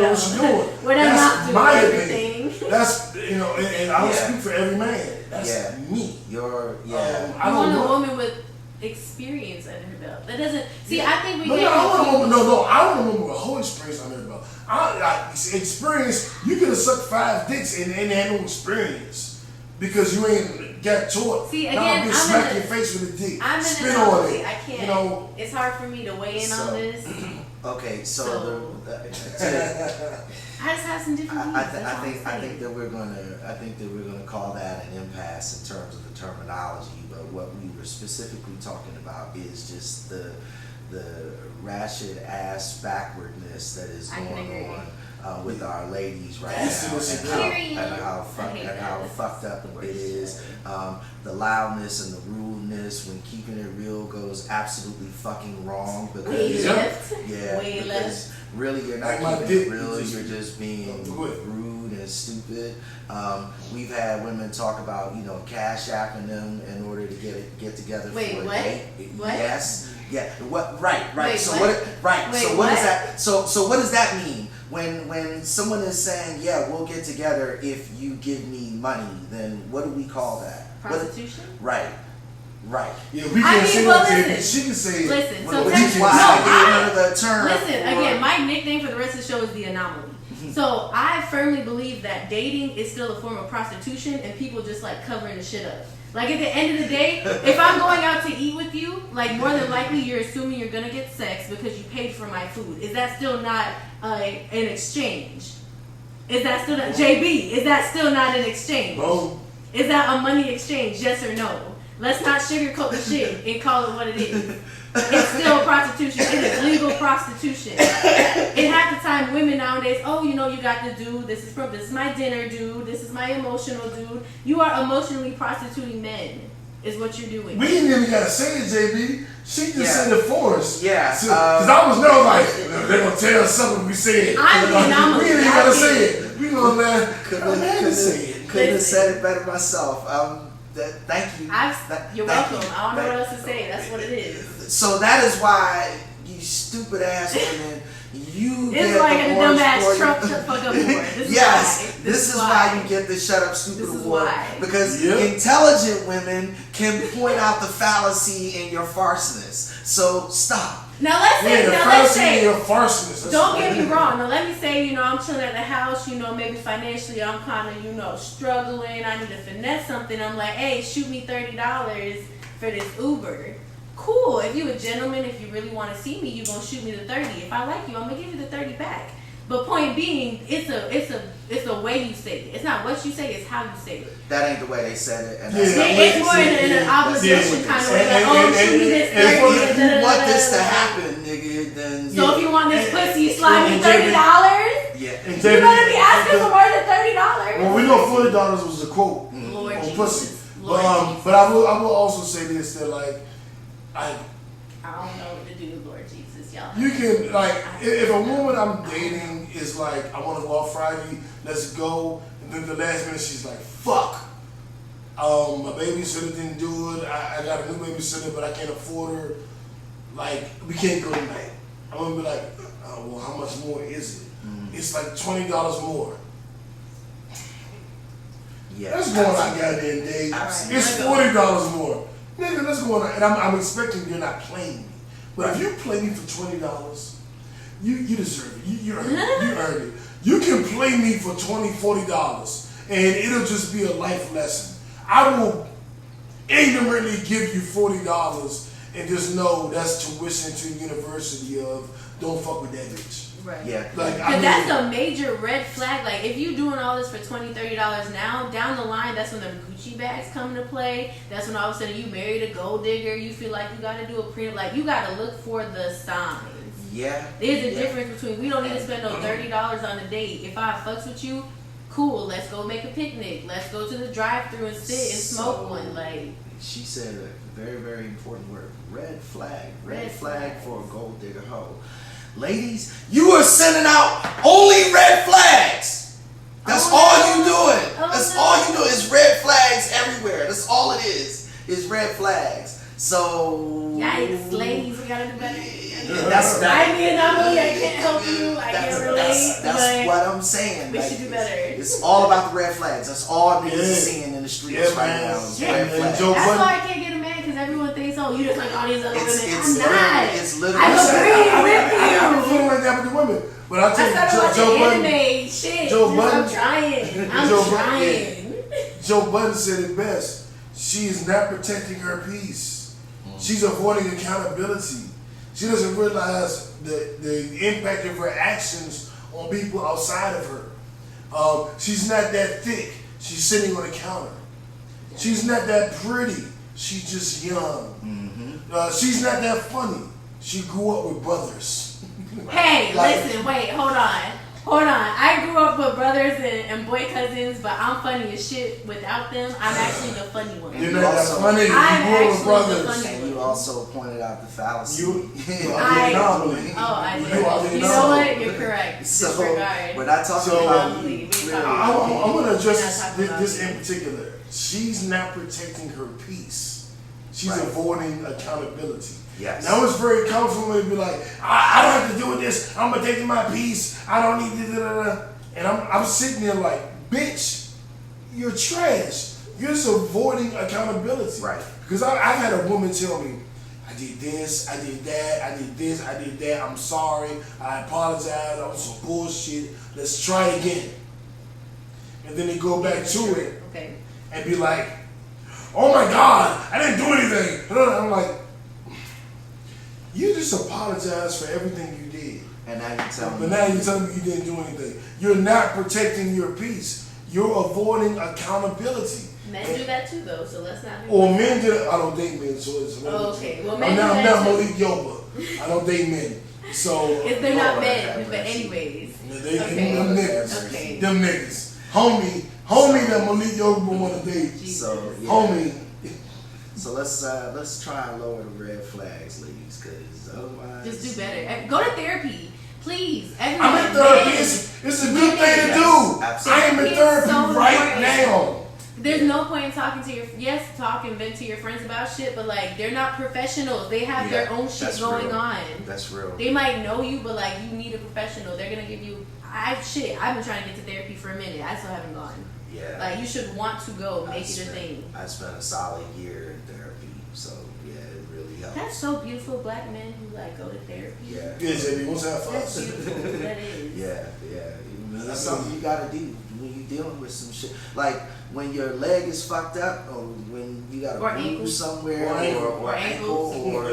what she's doing. What I'm not That's doing my everything. opinion. That's and I don't speak for every man. That's me. I You I want don't a woman with experience under her belt. That doesn't see. I think we But get no, I want a woman. confused. No, I want a woman with a whole experience under her belt. Experience. You could have sucked 5 dicks and had no experience because you ain't got taught. See, Now again, bitch I'm smack in your face with a dick. I'm in Spit an on anomaly. it. I can't. You know. It's hard for me to weigh in on this. Okay, so I just have some different views. That's all I'm I saying. think that we're gonna call that an impasse in terms of the terminology. But what we were specifically talking about is just the ratchet ass backwardness that is I can agree. going on with our ladies right Yes, now, Period. and how I hate that. fucked up it is. The loudness and the rudeness when keeping it real goes absolutely fucking wrong because Way left. yeah, Way because left. really you're not Like my keeping it dick, real. you just- You're just being Go ahead. rude and stupid. We've had women talk about cash apping them in order to get together Wait, for a what? date. What? Yes. Yeah. What? Right. Wait, so what? Right. Wait, so what what? is that? So what does that mean? When someone is saying, yeah, we'll get together if you give me money, then what do we call that? Prostitution? Right. Yeah, we can't say well, that. listen. She can say it. Listen, Well, so which is technically, why I gave her the term. listen, for- again, my nickname for the rest of the show is the anomaly. So I firmly believe that dating is still a form of prostitution and people just like covering the shit up. Like at the end of the day, if I'm going out to eat with you, like more than likely you're assuming you're gonna get sex because you paid for my food. Is that still not an exchange? Is that still not, JB? Is that still not an exchange? Boom. Is that a money exchange? Yes or no? Let's not sugarcoat the shit and call it what it is. It's still prostitution. It is legal prostitution. And half the time, women nowadays, oh, you got the dude. This is my dinner dude. This is my emotional dude. You are emotionally prostituting men, is what you're doing. We ain't even gotta say it, JB. She just said it for us. Yeah, Because I was nervous, like they're gonna tell us something we said. I'm the anomaly. We ain't even I gotta get say it. it. We gonna let say it. Couldn't have said it better myself. Thank you. You're Thank welcome. you. I don't know what else to say. That's what it is. So that is why you stupid ass women, you This is get why I the got the orange dumbass for Trump you. shut the fuck up award. Yes, this is why you get the shut up stupid This is award. why. Because Yep. intelligent women can point out the fallacy in your farceness. So stop. Now let's say, Yeah, the first thing your farceness. don't get me wrong. Now let me say, I'm chilling at the house, maybe financially I'm kind of, struggling. I need to finesse something. I'm like, hey, shoot me $30 for this Uber. Cool. If you a gentleman, if you really want to see me, you gonna shoot me the 30. If I like you, I'm gonna give you the 30 back. But point being, it's the way you say it. It's not what you say, it's how you say it. That ain't the way they said it. And Yeah. that's not what It's they more said. in an obligation Yeah. kind of way. Like, And- oh, and- shoot me this and- 30. If you want this to da-da-da-da-da. happen, nigga, then So if you want this And- pussy, slide me and- $30. yeah. And You better be asking for more than $30. Well, we know $40 was a quote Lord on Jesus. pussy. Lord Jesus. But I will also say this, that like I don't know what to do, Lord Jesus, y'all. you can if a woman I'm dating is like, I want to go out Friday, let's go, and then the last minute she's like, fuck, my babysitter didn't do it, I got a new babysitter but I can't afford her, like we can't go tonight. I'm gonna be like, well, how much more is it? It's like $20 more. Yeah, let's go on our goddamn date. Absolutely. It's $40 more. Nigga, let's go on. And I'm expecting you're not playing me. But if you play me for $20, you deserve it. You earned it. You earned it. You can play me for $20, $40, and it'll just be a life lesson. I will ignorantly give you $40 and just know that's tuition to university of don't fuck with that bitch. Right. Yeah. Like, Because that's a major red flag. Like, if you doing all this for $20, $30 now, down the line, that's when the Gucci bags come into play. That's when all of a sudden you married a gold digger. You feel like you got to do a prenup. Like, you got to look for the signs. Yeah. There's a difference between we don't need to spend no $30 on a date. If I fucks with you, cool. Let's go make a picnic. Let's go to the drive-thru and sit and smoke one. Like, she said a very, very important word. Red flag. Red flag for a gold digger hoe. Ladies, you are sending out only red flags. That's all you doing. That's all you do is red flags everywhere. That's all it is red flags. So yikes, ladies, we gotta do better. That's I mean, anomaly. I can't help you. I can't relate. That's what I'm saying. We should do better. It's all about the red flags. That's all niggas are seeing in the streets right now. Is red flags. Joe That's Budden, why I can't get a man, because everyone thinks, oh, you just like all these other women. It's I'm not. It's literally. I'm agreeing with you. I've been feeling like that with the women. But I I tell started you, watching Joe Budden, anime. Shit. Joe Budden- I'm trying. I'm Joe Budden, trying. Joe Budden said it best. She is not protecting her peace. She's avoiding accountability. She doesn't realize the impact of her actions on people outside of her. She's not that thick. She's sitting on a counter. She's not that pretty. She's just young. She's not that funny. She grew up with brothers. Hey, listen, wait, hold on. I grew up with brothers and boy cousins, but I'm funny as shit without them. I'm actually the funny one. You're not that funny. You I'm grew up with actually the brothers. funny And you also pointed out the fallacy. You I You are the did. You know anomaly. what? You're correct. So Disregard. we're not talking So, about Anomaly. you. We Clearly. talking I'm going to address We're not talking this about in particular. She's not protecting her peace. She's Right. avoiding accountability. Yes. Now it's very comfortable to be like, I don't have to do with this. I'm protecting my peace. I don't need to. And I'm sitting there like, bitch, you're trash. You're just avoiding accountability. Right. Because I've had a woman tell me, I did this, I did that, I did this, I did that. I'm sorry. I apologize. I was some bullshit. Let's try again. And then they go back to it Okay. and be like, oh my God, I didn't do anything. I'm like, you just apologize for everything you did. And now you're telling But me. now you're telling me you didn't do anything. You're not protecting your peace. You're avoiding accountability. Men do that too, though, so let's not do Or that. men do. I don't date men, so it's. Oh, okay. Well, I'm men not, do I'm that not too. Malik Yoba. I don't date men. So If they're not Lord men, have but mercy. anyways. they Okay. them niggas. Okay. Them niggas. Homie that Malik Yoba want to date. So yeah. Homie. So let's try and lower the red flags, ladies, because otherwise. Just do better. Go to therapy. Please. Everyone. I'm in therapy. Men. It's a good thing to Yes, do. absolutely. I am in It's therapy so right important. now. There's no point in talking to talk and vent to your friends about shit, but like they're not professionals. They have their own shit that's going real. on. That's real. They might know you, but like you need a professional. They're gonna give you. I've been trying to get to therapy for a minute. I still haven't gone. Yeah. Like you should want to go, make it a thing. I spent a solid year in therapy, so yeah, it really helps. That's so beautiful. Black men who like go to therapy. Yeah. Yeah, JB, what's that for? That's beautiful. That is. Yeah. I mean, that's something you gotta do when you're dealing with some shit. Like when your leg is fucked up, or when you got Or a ankle. bruise somewhere, Or ankle. or ankle, or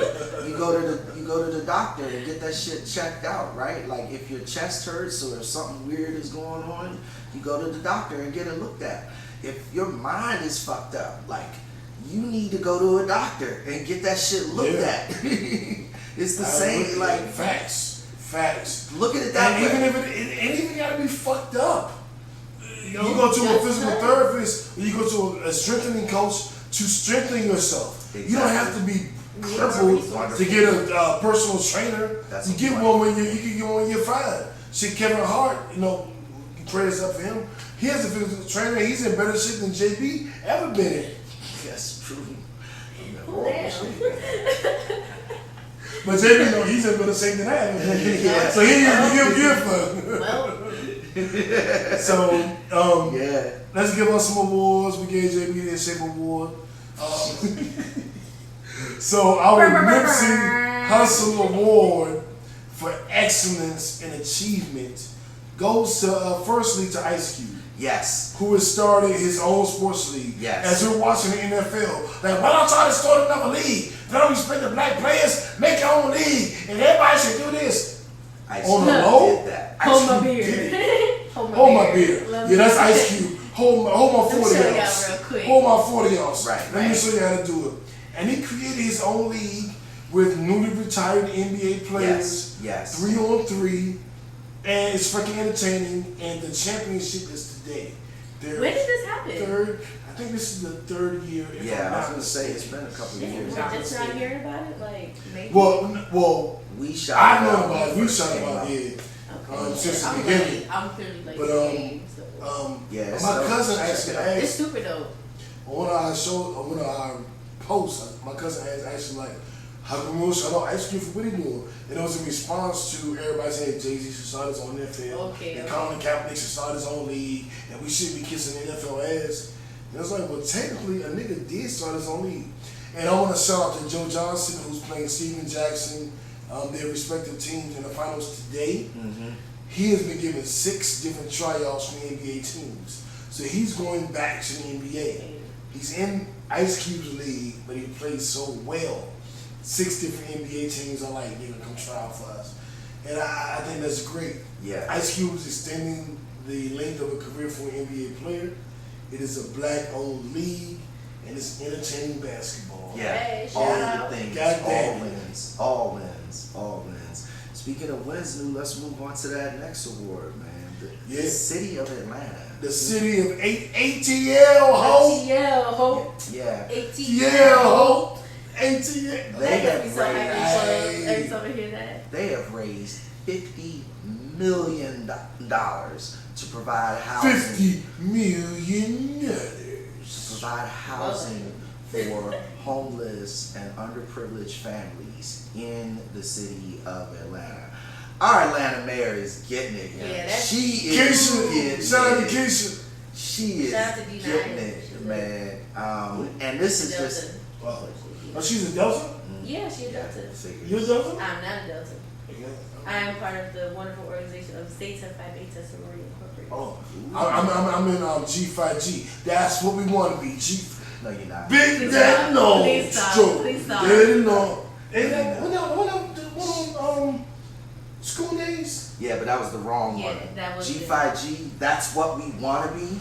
you go to the doctor and get that shit checked out, right? Like if your chest hurts or if something weird is going on, you go to the doctor and get it looked at. If your mind is fucked up, like you need to go to a doctor and get that shit looked at. It's the same, like facts. look at it that And way. even if it ain't even gotta be fucked up. You No, go to a that's physical right. therapist, or you go to a strengthening coach to strengthen yourself. You don't have to be crippled to get a personal trainer. That's you get wonderful. one when you can get one when you're fine. See, Kevin Hart, prayers up for him. He has a physical trainer. He's in better shape than JB ever been in. That's true. Damn. But JB, he's in better shape than I am. Yeah. So he didn't give a fuck. Well, So, Yeah. let's give us some awards. We gave JB the Shape Award. So our Nipsey Hussle Award for excellence and achievement goes to firstly to Ice Cube. Yes. Who has started his own sports league. Yes. As we're watching the NFL, like, why don't y'all start another league? If you don't respect the black players, make your own league, and everybody should do this. On the low, did that. Hold my Ice Cube beer. did it. Hold Hold my beer. Love Yeah, that's you. Ice Cube. Hold my 40 show y'all ounce. real quick. Hold my 40 ounce. Right, Let me right. show you how to do it. And he created his own league with newly retired NBA players. Yes. 3-on-3, and it's freaking entertaining. And the championship is today. When did this happen? I think this is the third year. if Yeah, I'm I was not gonna say it's mistaken. been a couple of Shit, years. we're just not hearing about it? Like, maybe? Well, We shot. I know it out about when it. it We first shot came about out. it. Okay. Since the I'm beginning. late. I'm clearly late But, to the game, so. Yeah, it's my dope. cousin Check actually it out. It's asked super dope. on one of our posts. My cousin asked actually like, "How come we don't shout out Ice Cube for what he doing?" And it was in response to everybody saying Jay-Z should start his own NFL, Okay, and okay. Colin Kaepernick should start his own league, and we should be kissing the NFL ass. And it's like, well, technically, a nigga did start his own league. And I want to shout out to Joe Johnson, who's playing Steven Jackson, their respective teams in the finals today. Mm-hmm. He has been given 6 different tryouts from the NBA teams. So he's going back to the NBA. He's in Ice Cube's league, but he plays so well. 6 different NBA teams are like, nigga, come try out for us. And I think that's great. Yeah. Ice Cube is extending the length of a career for an NBA player. It is a black-owned league, and it's entertaining basketball. Yeah. Hey, all shout out. the things. God All damn. wins. All wins. All wins. Speaking of wins, Lou, let's move on to that next award, man. The Yeah. City of Atlanta. The city of ATL, ho! ATL, hope. Yeah. Yeah, ho! ATL. They That have gets me so happy raised. every time I hear that. They have raised $50 million to provide housing. 50 million To dollars. provide housing for homeless and underprivileged families in the city of Atlanta. Our Atlanta mayor is getting it. Yeah, Yeah, that's- she is getting Keisha, shout out to it. Keisha. She is Shout out to D9. getting it, She's man. And this is just. Oh, she's a Delta? Yeah, she a Delta. You're a Delta? I'm not a Delta. I am part of the wonderful organization of States of Phi Beta Sorority Incorporated. Oh, I'm in G5G. That's what we want to be. G. No, you're not. Big Please Daddy stop. No. Please stop. Stroke. Please stop. Daddy No. And when school days? Yeah, but that was the wrong Yeah, one. that was G5G, that's what we want to be.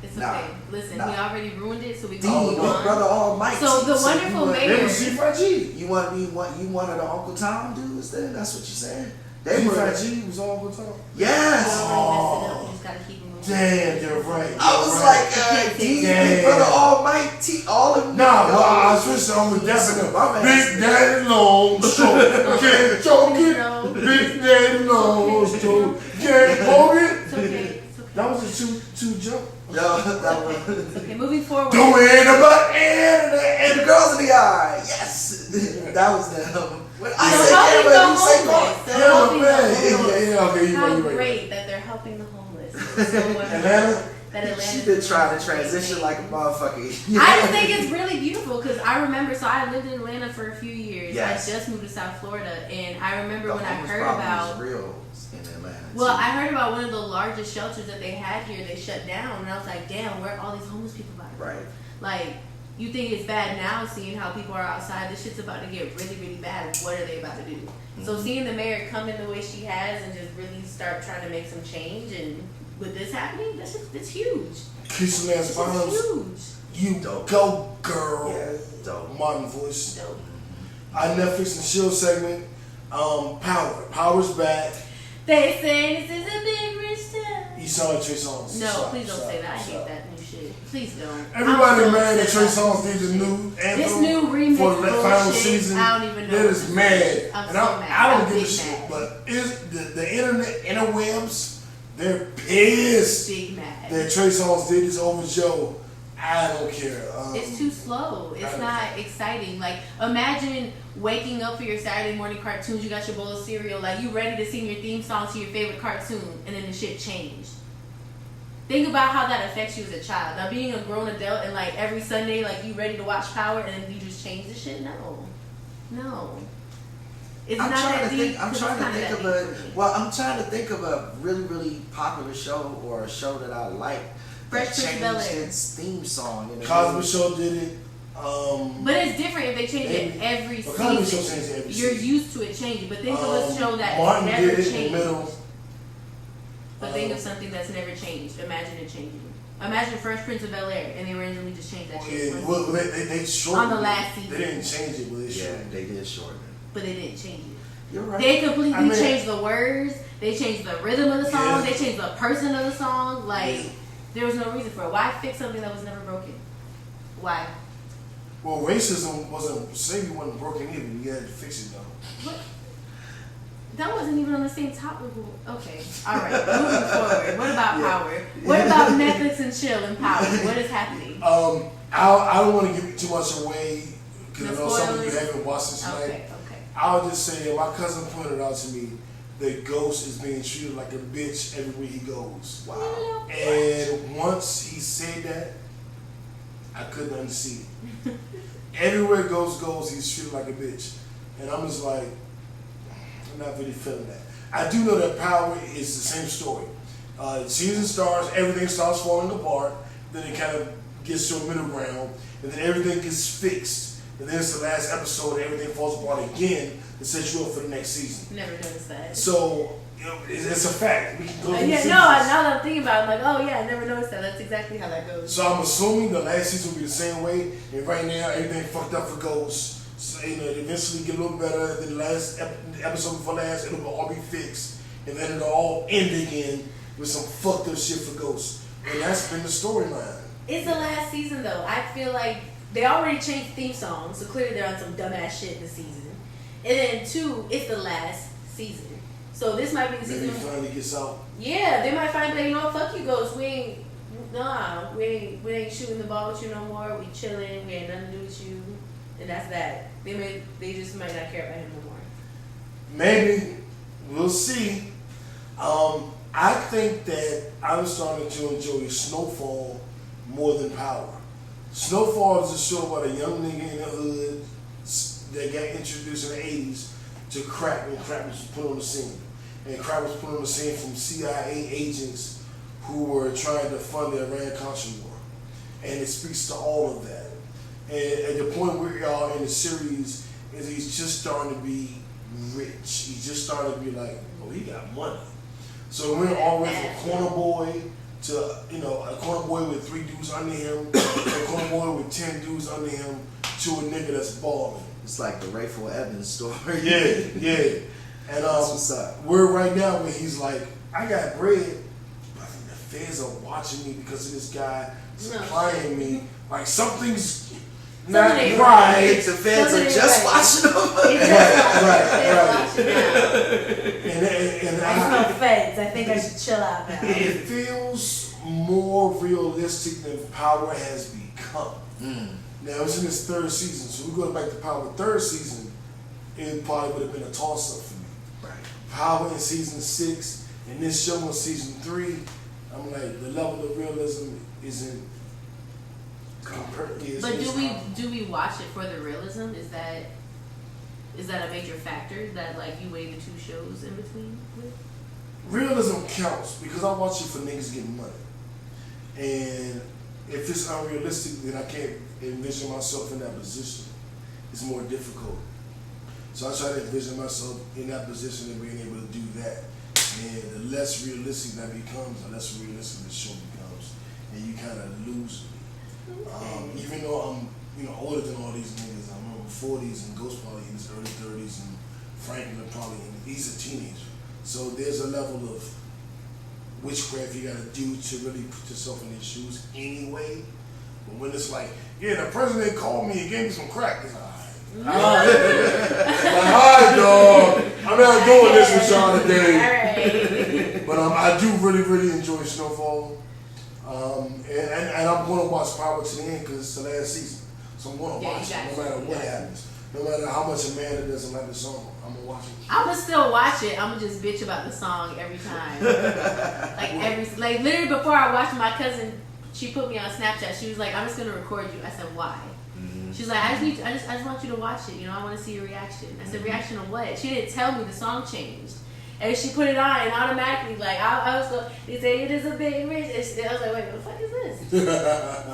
It's Nah. okay. Listen, Nah. we already ruined it, so we D, can Big move on. Brother Almighty. So the wonderful you want- mayor- They was G5G. You want to be what? You one of the Uncle Tom dudes? Then that's what you saying. They were. G5G was all the time. Yes. You already messed it up. You just gotta keep it moving. Damn, you're right. I was You're like, right. D, Damn. Big Brother Almighty, all of them. Nah, well, I switched on with definite. Big Daddy Long Stroke. Can't choke it. No. Big Daddy Long Stroke. Can't hold it. It's okay. It's okay. That was a two jump. No, that was. Okay, moving forward. Doing the butt And the girls in the eye. Yes, that was them. When I So say helping everybody, the you say homeless. God. So Yeah, helping the man. homeless. Yeah, okay, you How right, you right. great that they're helping the homeless. It's so wonderful Atlanta? that Atlanta. She been trying to transition like a motherfucker. I just think it's really beautiful because I remember. So I lived in Atlanta for a few years. Yes. I just moved to South Florida, and I remember The when I homeless heard problem about. is real in Atlanta. Well, too. I heard about one of the largest shelters that they had here. They shut down, and I was like, "Damn, where are all these homeless people by?" Right. Like, you think it's bad now, seeing how people are outside. This shit's about to get really, really bad. What are they about to do? So seeing the mayor come in the way she has and just really start trying to make some change, and with this happening, that's huge. Keisha Lance It's Bonhams. huge. You Dope. go, girl. Yeah, dope. Modern voice. Dope. Our Netflix and chill segment. Power's back. They say this is a big rich town. You saw Trey Songz. No, Stop, please don't stop, say that. I stop. hate that new shit. Please don't. Everybody I'm so mad that upset Trey about Songz did this the shit. new anthem This new remix for the final bullshit, season. I don't even know That what is to mad. say. I'm And so mad. I don't I'm give a big shit. mad. But is the internet, interwebs, they're pissed Big mad. that Trey Songz did this over Joe I don't care. It's too slow. It's not exciting. Like, imagine waking up for your Saturday morning cartoons. You got your bowl of cereal. Like, you ready to sing your theme song to your favorite cartoon, and then the shit changed. Think about how that affects you as a child. Now, being a grown adult and, like, every Sunday, like, you ready to watch Power, and then you just change the shit? No. It's I'm not trying that to deep. think. I'm trying to think of a really, really popular show or a show that I like. Fresh Prince of Bel-Air. Changed its theme song. Cosby Show did it. But it's different if they change it every Cosby Show season. changed it every You're season. used to it changing. But think of a show that Martin never did it changed. in the middle. But think of something that's never changed. Imagine it changing. Imagine Fresh Prince of Bel-Air, and they randomly just changed that shit. Yeah, well, they shortened on the last season. They didn't change it, but they shortened it. they did shorten it. But they didn't change it. You're right. They completely changed the words. They changed the rhythm of the song. They changed the person of the song. Like, there was no reason for it. Why fix something that was never broken? Why? Well, racism wasn't broken either. You had to fix it though. What? That wasn't even on the same topic. Okay. All right. Moving forward. What about Power? What about Netflix and chill and Power? What is happening? I don't want to give too much away because I know some of you haven't watched this tonight. Okay. I'll just say my cousin pointed out to me that Ghost is being treated like a bitch everywhere he goes. Wow. And once he said that, I couldn't unsee it. Everywhere Ghost goes, he's treated like a bitch. And I'm just like, I'm not really feeling that. I do know that Power is the same story. Season starts, everything starts falling apart, then it kind of gets to a middle ground, and then everything gets fixed. And then it's the last episode, and everything falls apart again to set you up for the next season. Never noticed that. So, it's a fact. We can go through now that I'm thinking about it, I'm like, oh yeah, I never noticed that. That's exactly how that goes. So I'm assuming the last season will be the same way, and right now everything fucked up for Ghost. So, eventually get a little better. Then the last episode before last, it'll all be fixed, and then it'll all end again with some fucked up shit for Ghost. And that's been the storyline. It's the last season though. I feel like they already changed the theme song, so clearly they're on some dumbass shit this season. And then 2, it's the last season. So this might be the season. Maybe he finally gets out. Yeah, they might find that, fuck you, Ghost. We ain't shooting the ball with you no more. We chilling. We ain't nothing to do with you. And that's that. They just might not care about him no more. Maybe. We'll see. I think that I'm starting to enjoy Snowfall more than Power. Snowfall is a show about a young nigga in the hood that got introduced in the 80s to crack when crack was put on the scene. And crack was put on the scene from CIA agents who were trying to fund the Iran-Contra war. And it speaks to all of that. And at the point where we are in the series is he's just starting to be rich. He's just starting to be like, oh, he got money. So we went all the way from corner boy to, a corner boy with 3 dudes under him, a corner boy with 10 dudes under him, to a nigga that's balling. It's like the Rayful Evans story. Yeah. And that's what's up. We're right now where he's like, I got bread, but I think the feds are watching me because of this guy supplying me. Like something's not right. The feds are just watching them. Right. And I smell feds. I think I should chill out now. It feels more realistic than Power has become. Now it's in its 3rd season, so we go back to Power 3rd season, it probably would have been a toss-up for me. Right. Power in season 6, and this show in season 3, I'm like, the level of realism isn't compared. But do we watch it for the realism? Is that a major factor that like you weigh the 2 shows in between with? Realism counts because I watch it for niggas getting money, and if it's unrealistic, then I can't envision myself in that position. It's more difficult. So I try to envision myself in that position and being able to do that. And the less realistic that becomes, the less realistic the show becomes, and you kind of lose me. Even though I'm, older than all these niggas, I'm in my 40s, and Ghost probably in his early 30s, and Franklin probably he's a teenager. So there's a level of witchcraft you gotta do to really put yourself in their shoes anyway. But when it's like, yeah, the president called me and gave me some crack, it's like, alright. Alright, dog. I'm not doing this with y'all today. Alright. But I do really, really enjoy Snowfall. And I'm going to watch Power to the end because it's the last season. So I'm going to watch it no matter what happens. No matter how much Amanda doesn't like the song, I'm going to watch it. I'm going to still watch it. I'm going to just bitch about the song every time. like literally before I watched my cousin, she put me on Snapchat. She was like, I'm just going to record you. I said, why? She's like, I just want you to watch it. You know, I want to see your reaction. I said, reaction on what? She didn't tell me the song changed. And she put it on, and automatically, like, I was going, they say it is a big rich. And I was like, wait, what the fuck is this?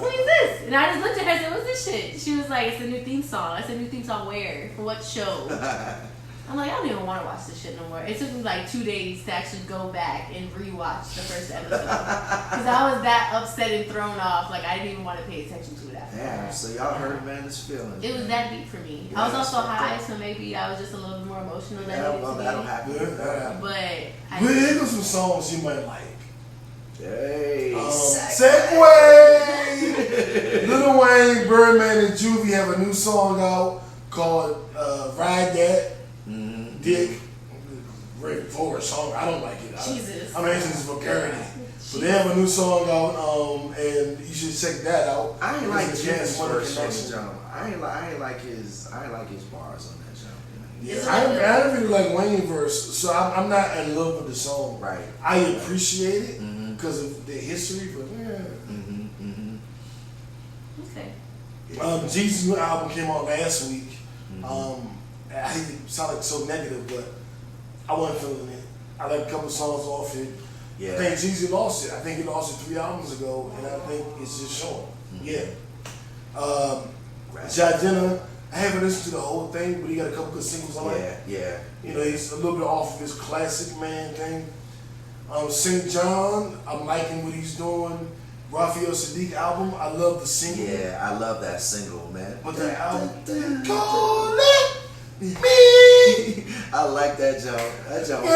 What is this? And I just looked at her and said, what's this shit? She was like, it's the new theme song. I said, new theme song where? For what show? I'm like, I don't even want to watch this shit no more. It took me like 2 days to actually go back and rewatch the first episode. Because I was that upset and thrown off, like, I didn't even want to pay attention to it after. Damn, so y'all hurt Amanda's feelings. It was that deep for me. Yeah, I was also high, so maybe I was just a little bit more emotional than I needed to be. That'll happen. But here goes some songs you might like. Hey, segue! Lil Wayne, Birdman, and Juvie have a new song out called Ride That. Dick. Very forward song. I don't like it. Jesus. I'm asking this vulgarity. But they have a new song out, and you should check that out. I ain't like Jazz verse on the jump. I ain't like his bars on that jump. Yeah, I don't really like Wayne verse, so I'm not in love with the song. Right. I appreciate it because of the history, but Okay. Jesus' new album came out last week. I hate to sound like so negative, but I wasn't feeling it. I like a couple songs off it. Yeah. I think Jeezy lost it. I think he lost it 3 albums ago, and I think it's just showing. Yeah. Jadena, I haven't listened to the whole thing, but he got a couple good singles on it. Yeah. You know, he's a little bit off of his classic man thing. St. John, I'm liking what he's doing. Raphael Sadiq album, I love the single. Yeah, I love that single, man. But the album, call it me. I like that joke. That joke was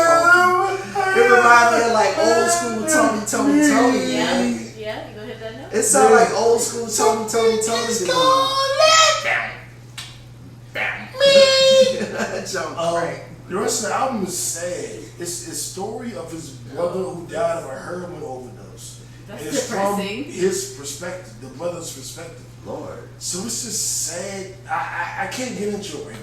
funky. It reminds me of like old school Tony. Yeah, you gonna hit that note? It sounds like old school Tony. That joke great. The rest of the album is sad. It's a story of his brother who died of a heroin overdose. That's and it's depressing. from his perspective, the brother's perspective. Lord. So it's just sad. I can't get into it right now.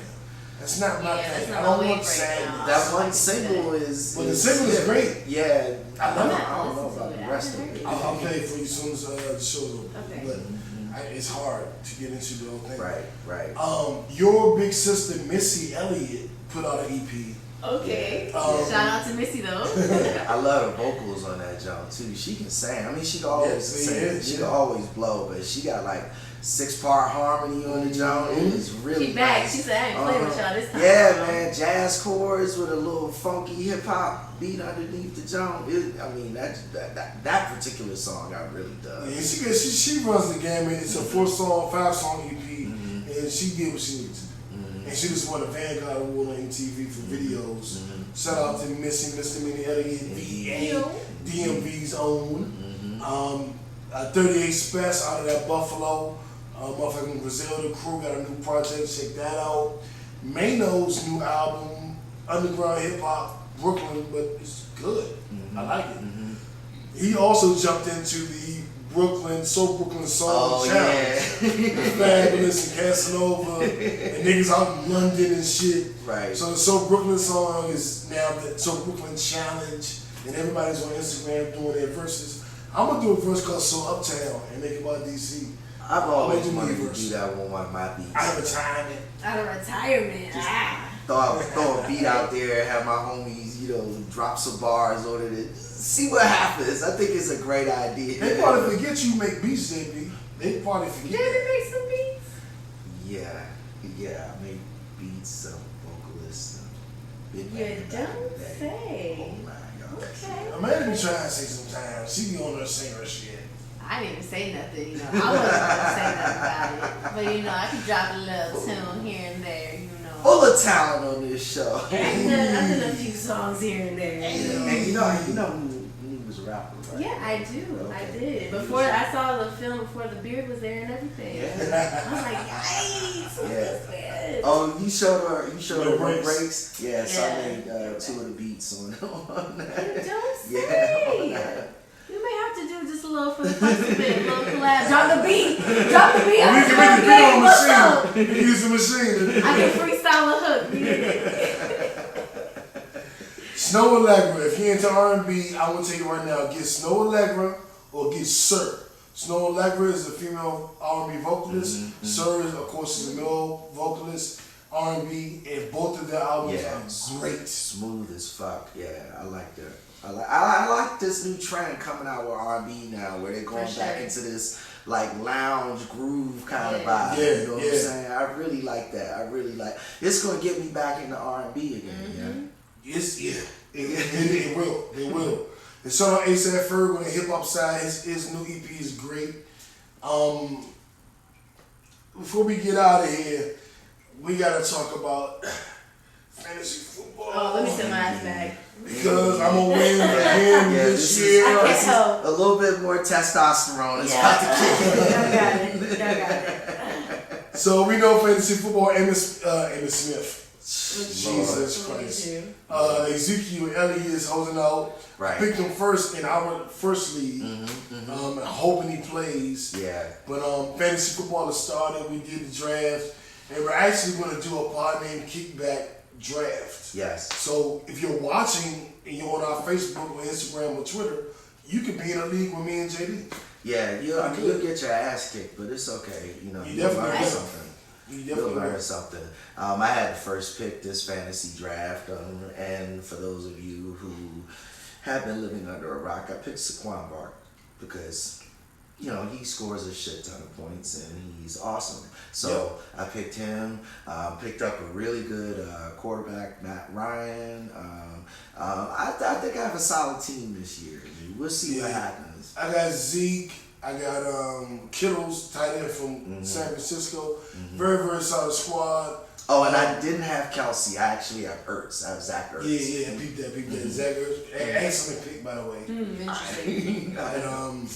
That's not my thing. I not don't my want wave sadness. right now. That one single is. But the single is great. Yeah. I love it. I don't know about the rest of it. I'll play it for you as soon as the show's over. Okay. But it's hard to get into the whole thing. Right. Your big sister Missy Elliott put out an EP. Okay. Shout out to Missy though. I love the vocals on that jump too. She can sing. I mean, she can always sing. She can always blow, but she got like 6-part harmony on the jump. It is really She back. nice. She said, I ain't playing with y'all this time. Yeah, man. Jazz chords with a little funky hip hop beat underneath the jump. I mean, that particular song I really dug. Yeah, she runs the gamut. It's a 4-song, 5-song EP, and she did what she needed to do. And she just won a Vanguard Award on MTV for videos. Shout out to Missy, Mr. Minnie Elliott, VA, DMV's own. 38 Spec out of that Buffalo. Motherfucking Griselda crew got a new project. Check that out. Mano's new album, underground hip hop, Brooklyn, but it's good. I like it. He also jumped into the Brooklyn song challenge. Fabulous and Casanova and niggas out in London and shit. Right. So the So Brooklyn song is now the So Brooklyn challenge, and everybody's on Instagram doing their verses. I'm gonna do a verse called So Uptown and make it about DC. I've always wanted to do that with one of my beats. Out of retirement. Out of retirement. Throw a beat out there, have my homies, drop some bars on it. See what happens. I think it's a great idea. They probably forget you make beats, JB. They probably forget. Did you make some beats? Yeah. I made beats, vocalists. You don't say. Oh my God. Okay. Amanda be trying to say sometimes. She be on her singer shit. I didn't even say nothing, I wasn't gonna say nothing about it. But I could drop a little tune here and there, Full of talent on this show. I've done a few songs here and there. And you know who was a rapper, right? Yeah, I do. Okay. I did. Before I saw the film, before the beard was there and everything. Yeah. I was like, yikes. Yeah. Oh, you showed her No breaks. Yeah, so I Yeah. made 2 of the beats on that. You don't say. Yeah, on that. You may have to do just a little for the fucks of it. Little collab. Drop the beat. Drop the beat. We can make the beat on machine. We can use the machine. I can freestyle a hook. Snow Allegra. If you're into R&B, I will tell you right now, get Snow Allegra or get Sir. Snow Allegra is a female R&B vocalist. Sir, of course, is a male vocalist, R&B, and both of their albums are great. Smooth as fuck. Yeah, I like that. I like this new trend coming out with R&B now, where they're going back into this like lounge groove kind of vibe. You know what I'm saying? I really like that. I really like. It's gonna get me back into R&B again. It will. It will. It's sort of A$AP Ferg on the hip hop side. His new EP is great. Before we get out of here, we gotta talk about fantasy football. Oh, let me sit my ass back. Because I'm gonna win again this year. A little bit more testosterone is about to kick in. Y'all got it. So we know fantasy football, Emmitt Smith. Jesus Christ. Ezekiel Elliott is holding out. Right. Picked him first in our first league. Hoping he plays. Yeah. But fantasy football has started. We did the draft. And we're actually going to do a pod named Kickback Draft. Yes. So if you're watching and you're on our Facebook or Instagram or Twitter, you could be in a league with me and JD. Yeah, you'll get your ass kicked, but it's okay. You know, you'll learn something. You'll learn something. I had the first pick this fantasy draft, and for those of you who have been living under a rock, I picked Saquon Barkley because, you know, he scores a shit ton of points and he's awesome. So I picked him, picked up a really good quarterback, Matt Ryan. I think I have a solid team this year. We'll see what happens. I got Zeke. I got Kittle's tight end from San Francisco. Very, very solid squad. Oh, and I didn't have Kelsey. I actually have Ertz. I have Zach Ertz. Yeah, peep that. Zach Ertz. Excellent pick, by the way. Interesting. Whatever.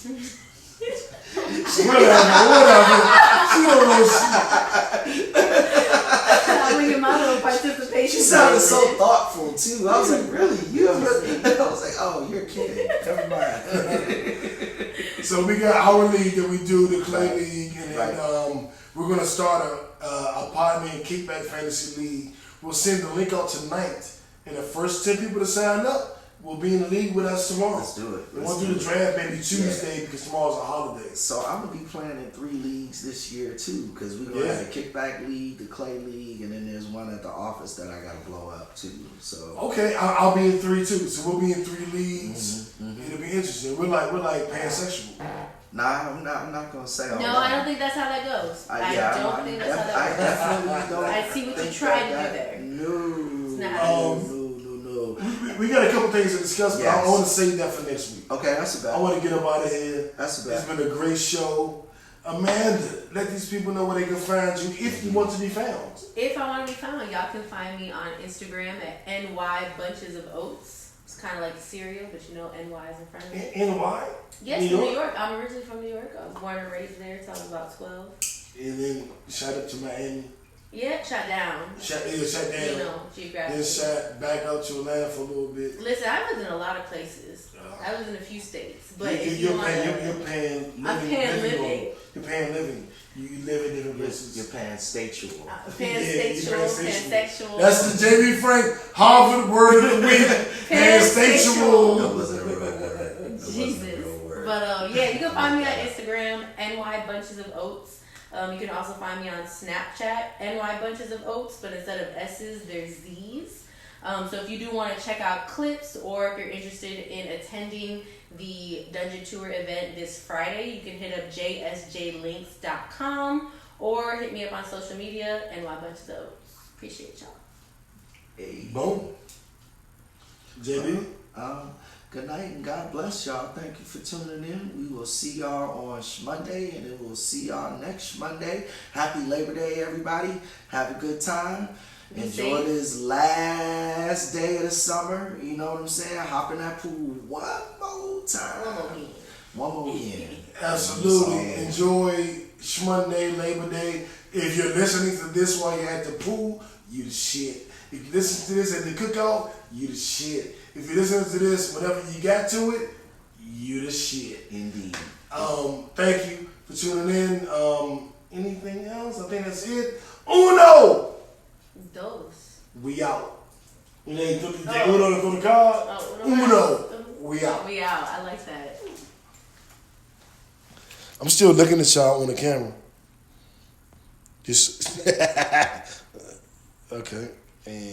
She don't know shit. I'm gonna get my little participation. She sounded so thoughtful, too. I was like, really? You have I was like, oh, you're kidding. Never mind. So we got our league that we do, the Clay League, and then we're going to start a pod named Kickback Fantasy League. We'll send the link out tonight, and the first 10 people to sign up will be in the league with us tomorrow. Let's do it. We'll do the draft maybe Tuesday because tomorrow's a holiday. So I'm going to be playing in 3 leagues this year, too, because we're going to have the Kickback League, the Clay League, and then there's one at the office that I got to blow up, too. So okay, I'll be in 3 too. So we'll be in 3 leagues. It'll be interesting. We're like pansexual. Nah, I'm not gonna say all that. No, I don't think that's how that goes. I don't think that's how that goes. I definitely don't. I see what you tried to do there. No. We got a couple things to discuss, but I want to save that for next week. Okay, that's a bet. I want to get up out of here. That's a bet. It's been a great show. Amanda, let these people know where they can find you if you want to be found. If I want to be found, y'all can find me on Instagram at NY Bunches of Oats. It's kind of like cereal, but you know NY is in front of it. NY? Yes, New York. I'm originally from New York. I was born and raised there until I was about 12. And then shot up to Miami. Yeah, shot down. Shot down. You know, geographically. Then shot back out to Atlanta for a little bit. Listen, I lived in a lot of places. I lived in a few states, but you're paying living. You're paying living. You live in different places. You're pansexual. Pansexual. That's the J.B. Frank Harvard word of the week. Pansexual. That wasn't a real word. Jesus. But yeah, you can find me on Instagram, NY Bunches of Oats. You can also find me on Snapchat, NY Bunches of Oats, but instead of S's, there's Z's. So if you do want to check out clips, or if you're interested in attending the Dungeon Tour event this Friday, you can hit up jsjlinks.com or hit me up on social media, NY Bunches of Oats. Appreciate y'all. Hey. Boom. JB? Good night and God bless y'all. Thank you for tuning in. We will see y'all on Monday, and then we'll see y'all next Monday. Happy Labor Day, everybody. Have a good time. Enjoy this last day of the summer. You know what I'm saying? Hop in that pool one more time. One more again. Absolutely. Enjoy Shmonday, Labor Day. If you're listening to this while you're at the pool, you the shit. If you listen to this at the cookout, you the shit. If you listen to this whenever you got to it, you the shit. Indeed. Thank you for tuning in. Anything else? I think that's it. Uno! Dos. We out. They Uno for the card. Oh, Uno. We out. We out. I like that. I'm still looking at y'all on the camera. Just okay. And